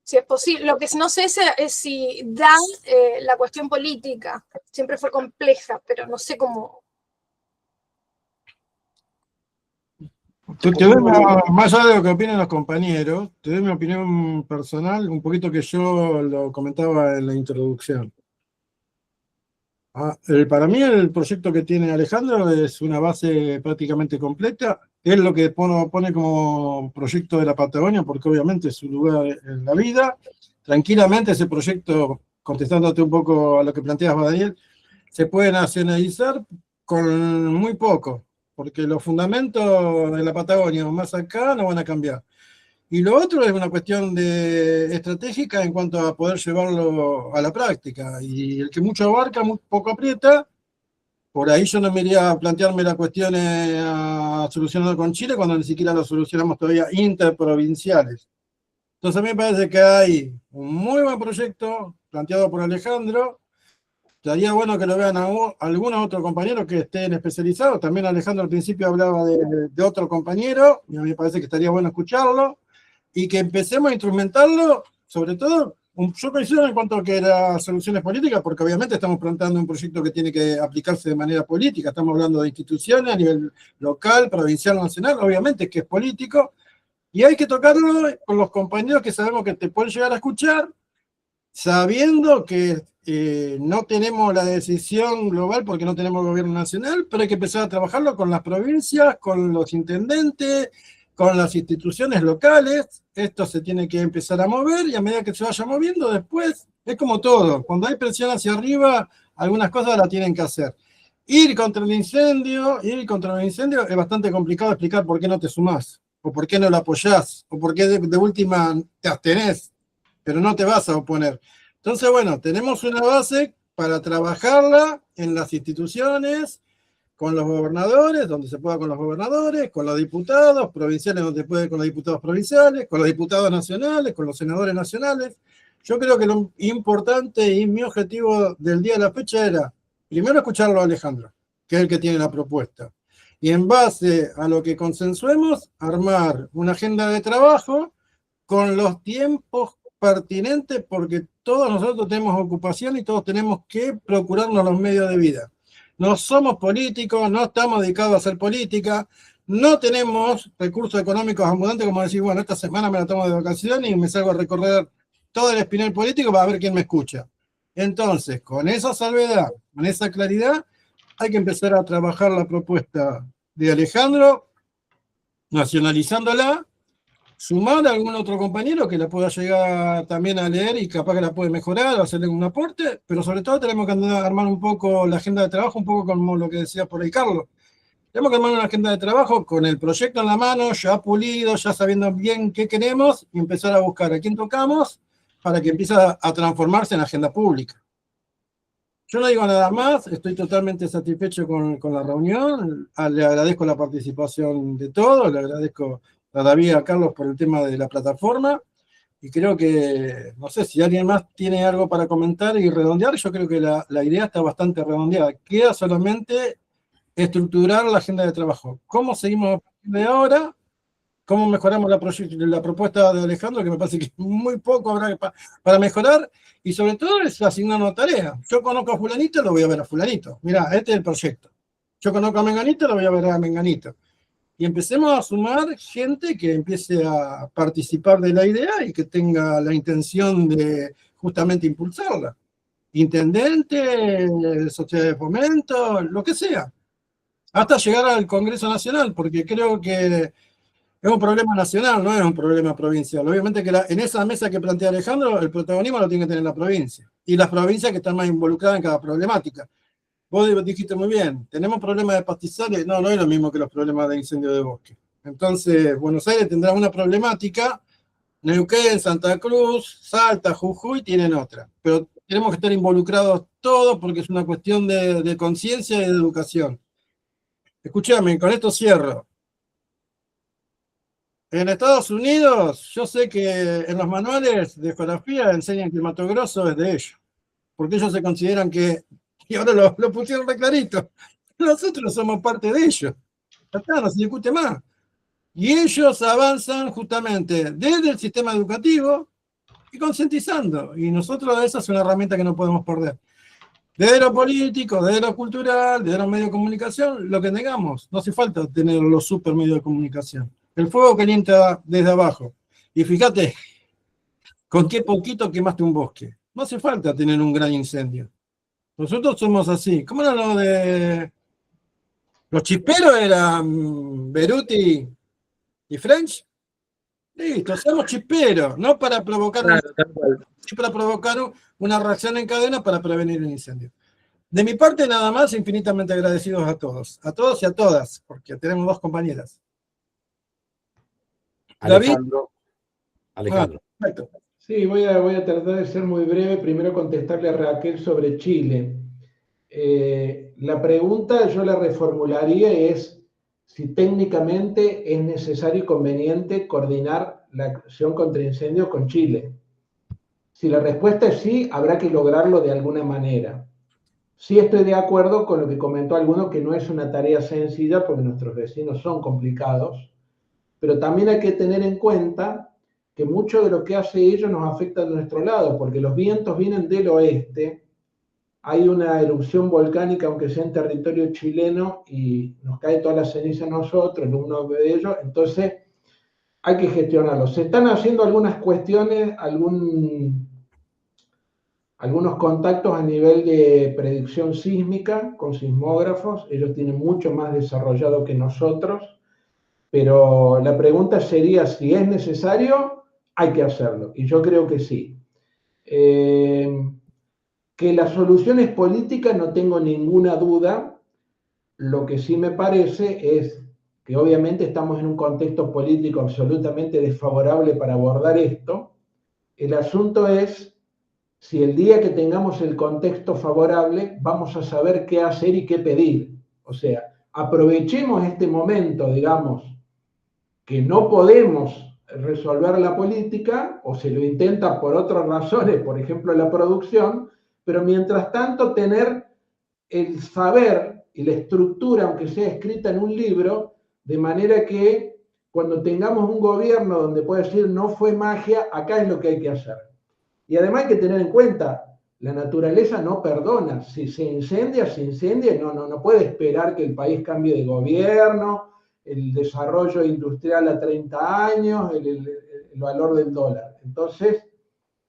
si es posible. Lo que no sé es si da la cuestión política. Siempre fue compleja, pero no sé cómo. Te doy más allá de lo que opinen los compañeros, te doy mi opinión personal, un poquito que yo lo comentaba en la introducción. Para mí el proyecto que tiene Alejandro es una base prácticamente completa. Es lo que pone como proyecto de la Patagonia, porque obviamente es su lugar en la vida. Tranquilamente ese proyecto, contestándote un poco a lo que planteas, Daniel, se puede nacionalizar con muy poco, porque los fundamentos de la Patagonia más acá no van a cambiar. Y lo otro es una cuestión estratégica en cuanto a poder llevarlo a la práctica. Y el que mucho abarca, muy poco aprieta. Por ahí yo no me iría a plantearme las cuestiones a solucionar con Chile cuando ni siquiera lo solucionamos todavía interprovinciales. Entonces a mí me parece que hay un muy buen proyecto planteado por Alejandro. Estaría bueno que lo vean algunos otros compañeros que estén especializados. También Alejandro al principio hablaba de otro compañero, y a mí me parece que estaría bueno escucharlo, y que empecemos a instrumentarlo, sobre todo, yo coincido en cuanto a que las soluciones políticas, porque obviamente estamos planteando un proyecto que tiene que aplicarse de manera política, estamos hablando de instituciones a nivel local, provincial, nacional, obviamente que es político, y hay que tocarlo con los compañeros que sabemos que te pueden llegar a escuchar, sabiendo que no tenemos la decisión global porque no tenemos gobierno nacional, pero hay que empezar a trabajarlo con las provincias, con los intendentes, con las instituciones locales. Esto se tiene que empezar a mover y a medida que se vaya moviendo después, es como todo, cuando hay presión hacia arriba, algunas cosas las tienen que hacer. Ir contra el incendio es bastante complicado explicar por qué no te sumás, o por qué no lo apoyás, o por qué de última te abstenés, pero no te vas a oponer. Entonces, bueno, tenemos una base para trabajarla en las instituciones, con los gobernadores, donde se pueda con los gobernadores, con los diputados provinciales, donde se puede con los diputados provinciales, con los diputados nacionales, con los senadores nacionales. Yo creo que lo importante y mi objetivo del día de la fecha era, primero escucharlo a Alejandro, que es el que tiene la propuesta. Y en base a lo que consensuemos, armar una agenda de trabajo con los tiempos pertinentes, porque todos nosotros tenemos ocupación y todos tenemos que procurarnos los medios de vida. No somos políticos, no estamos dedicados a hacer política, no tenemos recursos económicos abundantes como decir, bueno, esta semana me la tomo de vacaciones y me salgo a recorrer todo el espinel político para ver quién me escucha. Entonces, con esa salvedad, con esa claridad, hay que empezar a trabajar la propuesta de Alejandro, nacionalizándola, sumar a algún otro compañero que la pueda llegar también a leer y capaz que la puede mejorar o hacerle un aporte, pero sobre todo tenemos que armar un poco la agenda de trabajo, un poco como lo que decía por ahí Carlos. Tenemos que armar una agenda de trabajo con el proyecto en la mano, ya pulido, ya sabiendo bien qué queremos y empezar a buscar a quién tocamos para que empiece a transformarse en agenda pública. Yo no digo nada más, estoy totalmente satisfecho con la reunión, le agradezco la participación de todos, le agradezco a David y a Carlos por el tema de la plataforma, y creo que, no sé, si alguien más tiene algo para comentar y redondear, yo creo que la idea está bastante redondeada. Queda solamente estructurar la agenda de trabajo. ¿Cómo seguimos a partir de ahora? ¿Cómo mejoramos la propuesta de Alejandro? Que me parece que muy poco habrá para mejorar. Y sobre todo es asignarnos tareas. Yo conozco a fulanito, lo voy a ver a fulanito. Mirá, este es el proyecto. Yo conozco a menganito, lo voy a ver a menganito. Y empecemos a sumar gente que empiece a participar de la idea y que tenga la intención de justamente impulsarla. Intendente, sociedad de fomento, lo que sea. Hasta llegar al Congreso Nacional, porque creo que es un problema nacional, no es un problema provincial. Obviamente que en esa mesa que plantea Alejandro, el protagonismo lo tiene que tener la provincia. Y las provincias que están más involucradas en cada problemática. Vos dijiste muy bien, tenemos problemas de pastizales, no es lo mismo que los problemas de incendio de bosque. Entonces, Buenos Aires tendrá una problemática, Neuquén, Santa Cruz, Salta, Jujuy tienen otra. Pero tenemos que estar involucrados todos porque es una cuestión de conciencia y de educación. Escúchame, con esto cierro. En Estados Unidos, yo sé que en los manuales de geografía enseñan que el Mato Grosso es de ellos, porque ellos se consideran que, y ahora lo pusieron re clarito, nosotros somos parte de ellos. Acá no se discute más. Y ellos avanzan justamente desde el sistema educativo y concientizando. Y nosotros esa es una herramienta que no podemos perder. Desde lo político, desde lo cultural, desde los medios de comunicación, lo que tengamos. No hace falta tener los super medios de comunicación. El fuego calienta desde abajo. Y fíjate, con qué poquito quemaste un bosque. No hace falta tener un gran incendio. Nosotros somos así. ¿Cómo era lo de...? Los chisperos eran Beruti y French. Listo, somos chisperos, no para provocar, para provocar una reacción en cadena para prevenir el incendio. De mi parte, nada más, infinitamente agradecidos a todos y a todas, porque tenemos dos compañeras. Alejandro. Alejandro. Perfecto. Sí, voy a tratar de ser muy breve. Primero contestarle a Raquel sobre Chile. La pregunta yo la reformularía es si técnicamente es necesario y conveniente coordinar la acción contra incendios con Chile. Si la respuesta es sí, habrá que lograrlo de alguna manera. Sí estoy de acuerdo con lo que comentó alguno, que no es una tarea sencilla porque nuestros vecinos son complicados, pero también hay que tener en cuenta que mucho de lo que hace ellos nos afecta de nuestro lado, porque los vientos vienen del oeste, hay una erupción volcánica, aunque sea en territorio chileno, y nos cae toda la ceniza a nosotros, en uno de ellos, entonces hay que gestionarlo. Se están haciendo algunas cuestiones, algunos contactos a nivel de predicción sísmica con sismógrafos, ellos tienen mucho más desarrollado que nosotros, pero la pregunta sería si es necesario, hay que hacerlo, y yo creo que sí. Que la solución es política, no tengo ninguna duda. Lo que sí me parece es que obviamente estamos en un contexto político absolutamente desfavorable para abordar esto. El asunto es si el día que tengamos el contexto favorable vamos a saber qué hacer y qué pedir. O sea, aprovechemos este momento, digamos, que no podemos resolver la política, o se lo intenta por otras razones, por ejemplo la producción, pero mientras tanto tener el saber y la estructura, aunque sea escrita en un libro, de manera que cuando tengamos un gobierno donde pueda decir no fue magia, acá es lo que hay que hacer. Y además hay que tener en cuenta, la naturaleza no perdona, si se incendia, no puede esperar que el país cambie de gobierno, el desarrollo industrial a 30 años, el valor del dólar. Entonces,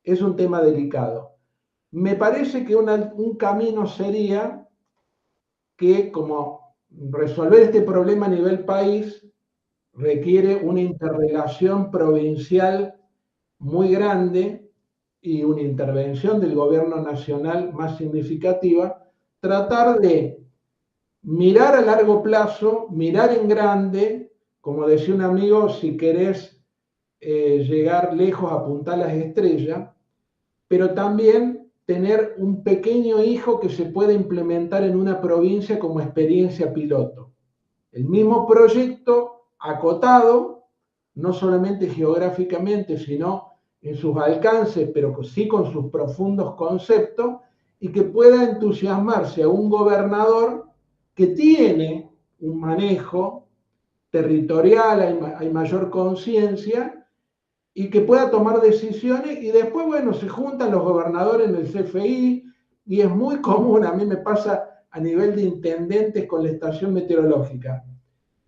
es un tema delicado. Me parece que un camino sería que, como resolver este problema a nivel país requiere una interrelación provincial muy grande y una intervención del gobierno nacional más significativa, tratar de mirar a largo plazo, mirar en grande, como decía un amigo, si querés llegar lejos, apuntar a las estrellas, pero también tener un pequeño hijo que se pueda implementar en una provincia como experiencia piloto. El mismo proyecto acotado, no solamente geográficamente, sino en sus alcances, pero sí con sus profundos conceptos, y que pueda entusiasmarse a un gobernador que tiene un manejo territorial, hay mayor conciencia, y que pueda tomar decisiones, y después, bueno, se juntan los gobernadores en el CFI, y es muy común, a mí me pasa a nivel de intendentes con la estación meteorológica.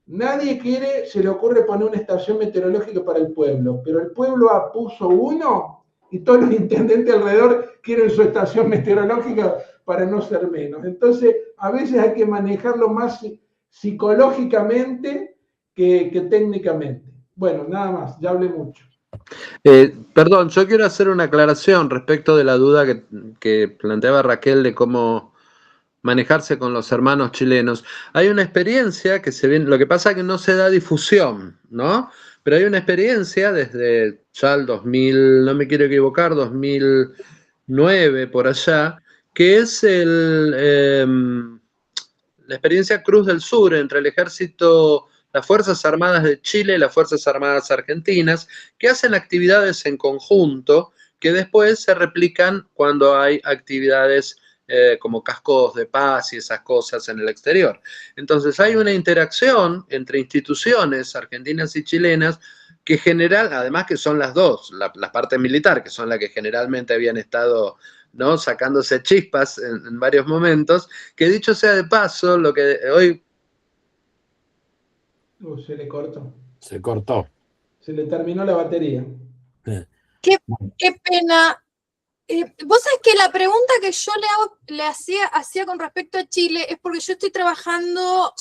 Nadie se le ocurre poner una estación meteorológica para el pueblo, pero el pueblo puso uno y todos los intendentes alrededor quieren su estación meteorológica para no ser menos. Entonces, a veces hay que manejarlo más psicológicamente que técnicamente. Bueno, nada más, ya hablé mucho. Perdón, yo quiero hacer una aclaración respecto de la duda que planteaba Raquel de cómo manejarse con los hermanos chilenos. Hay una experiencia que se viene, lo que pasa es que no se da difusión, ¿no? Pero hay una experiencia desde ya el 2000, no me quiero equivocar, 2009 por allá, que es la experiencia Cruz del Sur entre el ejército, las Fuerzas Armadas de Chile y las Fuerzas Armadas Argentinas, que hacen actividades en conjunto que después se replican cuando hay actividades como cascos de paz y esas cosas en el exterior. Entonces hay una interacción entre instituciones argentinas y chilenas que además que son las dos, la parte militar, que son las que generalmente habían estado, ¿no?, sacándose chispas en varios momentos, que dicho sea de paso, lo que hoy... Se le cortó. Se cortó. Se le terminó la batería. Qué pena. Vos sabés que la pregunta que yo le hacía con respecto a Chile es porque yo estoy trabajando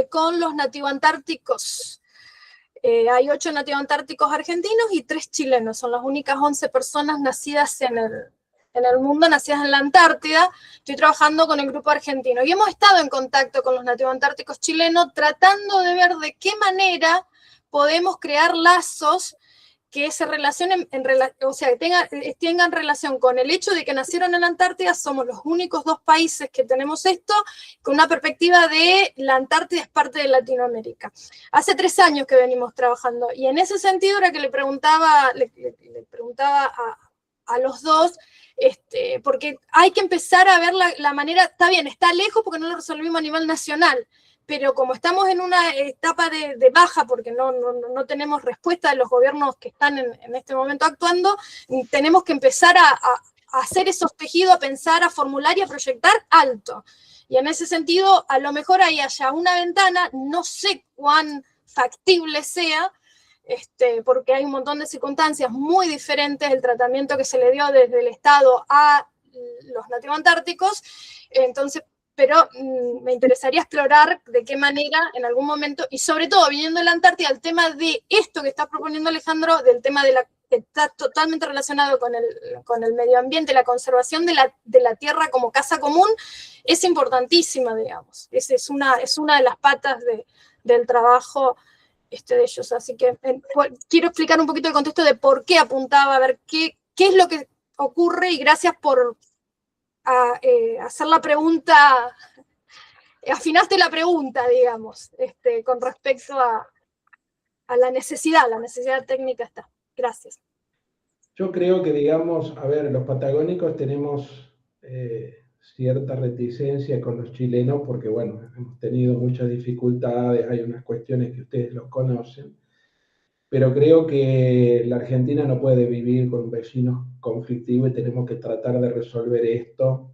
con los nativoantárticos. Hay 8 nativoantárticos argentinos y 3 chilenos. Son las únicas 11 personas nacidas en el mundo, nacidas en la Antártida. Estoy trabajando con el grupo argentino y hemos estado en contacto con los nativoantárticos chilenos tratando de ver de qué manera podemos crear lazos que se relacionen, o sea, tengan relación con el hecho de que nacieron en la Antártida. Somos los únicos 2 países que tenemos esto, con una perspectiva de la Antártida es parte de Latinoamérica. Hace 3 años que venimos trabajando, y en ese sentido era que le preguntaba a los dos, porque hay que empezar a ver la manera, está bien, está lejos porque no lo resolvimos a nivel nacional, pero como estamos en una etapa de baja, porque no tenemos respuesta de los gobiernos que están en este momento actuando, tenemos que empezar a hacer esos tejidos, a pensar, a formular y a proyectar alto. Y en ese sentido, a lo mejor ahí haya una ventana, no sé cuán factible sea, porque hay un montón de circunstancias muy diferentes del tratamiento que se le dio desde el Estado a los nativoantárticos. Entonces, pero me interesaría explorar de qué manera en algún momento, y sobre todo viniendo de la Antártida, el tema de esto que está proponiendo Alejandro, del tema que está totalmente relacionado con el medio ambiente, la conservación de la tierra como casa común, es importantísima, digamos. Es una de las patas del trabajo de ellos. Así que quiero explicar un poquito el contexto de por qué apuntaba, a ver qué es lo que ocurre, y gracias por hacer la pregunta, afinaste la pregunta, digamos, con respecto a la necesidad técnica está. Gracias. Yo creo que, digamos, a ver, los patagónicos tenemos cierta reticencia con los chilenos porque, bueno, hemos tenido muchas dificultades, hay unas cuestiones que ustedes los conocen, pero creo que la Argentina no puede vivir con vecinos conflictivos y tenemos que tratar de resolver esto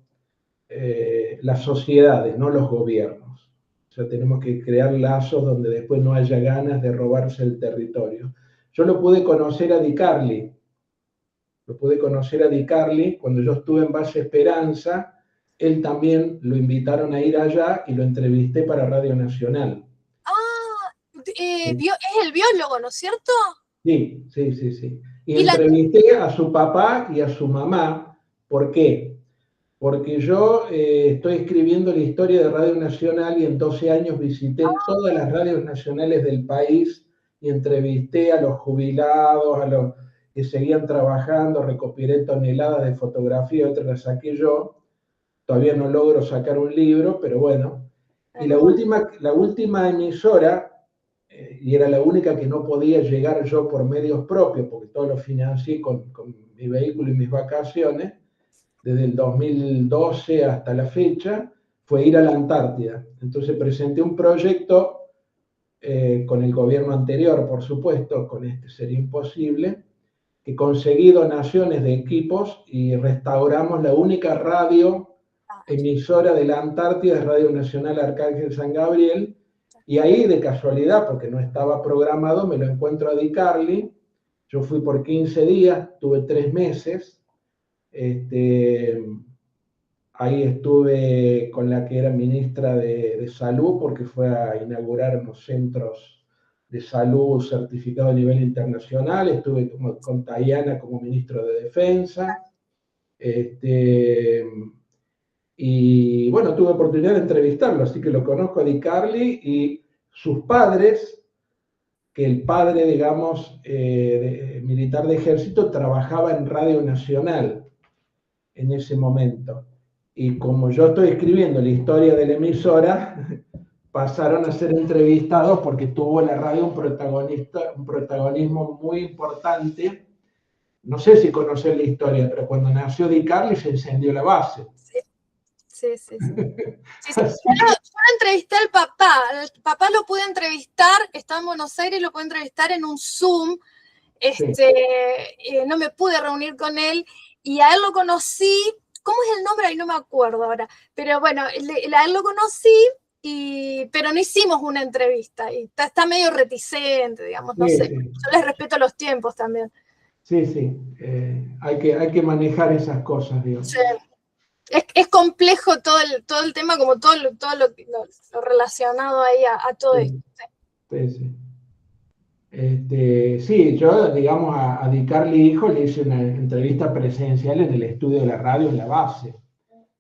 las sociedades, no los gobiernos. O sea, tenemos que crear lazos donde después no haya ganas de robarse el territorio. Yo lo pude conocer a Di Carli, lo pude conocer a Di Carli cuando yo estuve en Valle Esperanza. Él también lo invitaron a ir allá y lo entrevisté para Radio Nacional. Es el biólogo, ¿no es cierto? Sí, sí, sí, sí. Y ¿Y entrevisté a su papá y a su mamá. ¿Por qué? Porque yo estoy escribiendo la historia de Radio Nacional y en 12 años visité todas las radios nacionales del país y entrevisté a los jubilados, a los que seguían trabajando, recopilé toneladas de fotografías, otras las saqué yo. Todavía no logro sacar un libro, pero bueno. Y la última emisora, y era la única que no podía llegar yo por medios propios, porque todo lo financié con mi vehículo y mis vacaciones, desde el 2012 hasta la fecha, fue ir a la Antártida. Entonces presenté un proyecto con el gobierno anterior, por supuesto, con este sería imposible, que conseguí donaciones de equipos y restauramos la única radio emisora de la Antártida, Radio Nacional Arcángel San Gabriel, y ahí de casualidad, porque no estaba programado, me lo encuentro a Di Carli. Yo fui por 15 días, tuve 3 meses. Ahí estuve con la que era ministra de Salud, porque fue a inaugurar unos centros de salud certificados a nivel internacional. Estuve con Tayana como ministro de Defensa. Y bueno, tuve oportunidad de entrevistarlo, así que lo conozco a Di Carli y sus padres, que el padre, digamos, militar de ejército, trabajaba en Radio Nacional en ese momento. Y como yo estoy escribiendo la historia de la emisora, pasaron a ser entrevistados porque tuvo la radio un protagonismo muy importante. No sé si conocen la historia, pero cuando nació Di Carli se encendió la base. Sí. Yo entrevisté al papá. El papá lo pude entrevistar, estaba en Buenos Aires, lo pude entrevistar en un Zoom. No me pude reunir con él y a él lo conocí. ¿Cómo es el nombre? Ahí no me acuerdo ahora. Pero bueno, a él lo conocí, pero no hicimos una entrevista. Y está medio reticente, digamos, no sé. Yo les respeto los tiempos también. Sí. Hay que manejar esas cosas, digamos. Sí. Es complejo todo el tema, como todo lo relacionado ahí a todo esto. Sí. Sí, yo, digamos, a Di Carli hijo le hice una entrevista presencial en el estudio de la radio en la base.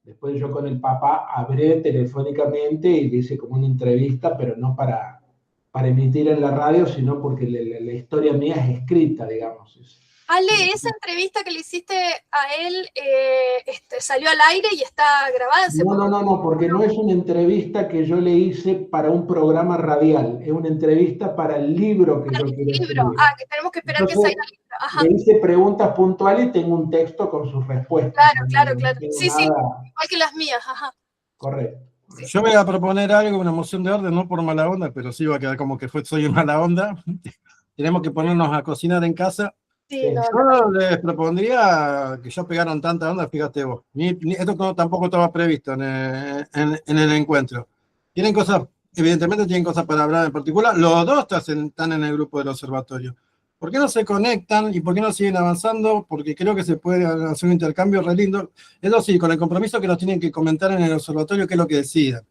Después yo con el papá hablé telefónicamente y le hice como una entrevista, pero no para emitir en la radio, sino porque la historia mía es escrita, digamos. Ale, esa entrevista que le hiciste a él salió al aire y está grabada. No, porque no es una entrevista que yo le hice para un programa radial, es una entrevista para el libro que yo quiero escribir. Que tenemos que esperar. Entonces, que salga el libro. Ajá. Le hice preguntas puntuales y tengo un texto con sus respuestas. Claro. Sí, igual que las mías, ajá. Correcto. Sí. Yo voy a proponer algo, una moción de orden, no por mala onda, pero sí va a quedar como que soy una mala onda. Tenemos que ponernos a cocinar en casa. Sí, yo les propondría que ya pegaron tanta onda, fíjate vos. Esto tampoco estaba previsto en el encuentro. Evidentemente tienen cosas para hablar en particular. Los dos están en el grupo del observatorio. ¿Por qué no se conectan y por qué no siguen avanzando? Porque creo que se puede hacer un intercambio re lindo. Eso sí, con el compromiso que nos tienen que comentar en el observatorio qué es lo que decidan.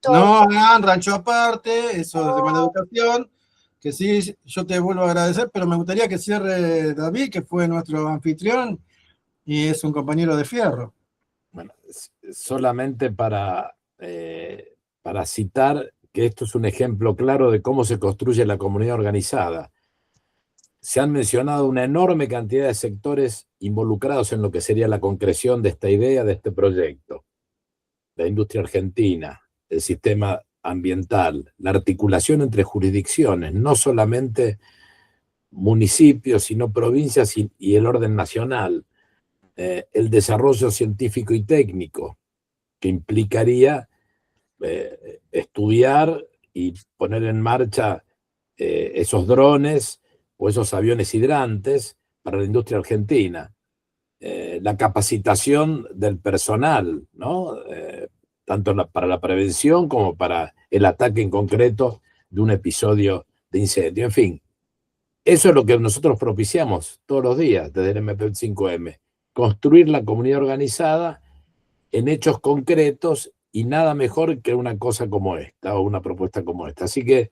No hagan rancho aparte, eso es de mala educación. Que sí, yo te vuelvo a agradecer, pero me gustaría que cierre David, que fue nuestro anfitrión y es un compañero de fierro. Bueno, solamente para citar que esto es un ejemplo claro de cómo se construye la comunidad organizada. Se han mencionado una enorme cantidad de sectores involucrados en lo que sería la concreción de esta idea, de este proyecto. La industria argentina, el sistema ambiental, la articulación entre jurisdicciones, no solamente municipios, sino provincias y el orden nacional, el desarrollo científico y técnico, que implicaría estudiar y poner en marcha esos drones o esos aviones hidrantes para la industria argentina, la capacitación del personal, ¿no? Tanto para la prevención como para el ataque en concreto de un episodio de incendio. En fin, Eso es lo que nosotros propiciamos todos los días desde el MP5M. Construir la comunidad organizada en hechos concretos y nada mejor que una cosa como esta o una propuesta como esta. Así que,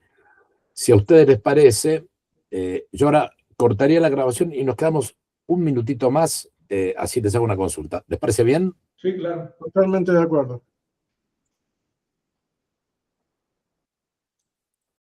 si a ustedes les parece, yo ahora cortaría la grabación y nos quedamos un minutito más, así les hago una consulta. ¿Les parece bien? Sí, claro. Totalmente de acuerdo.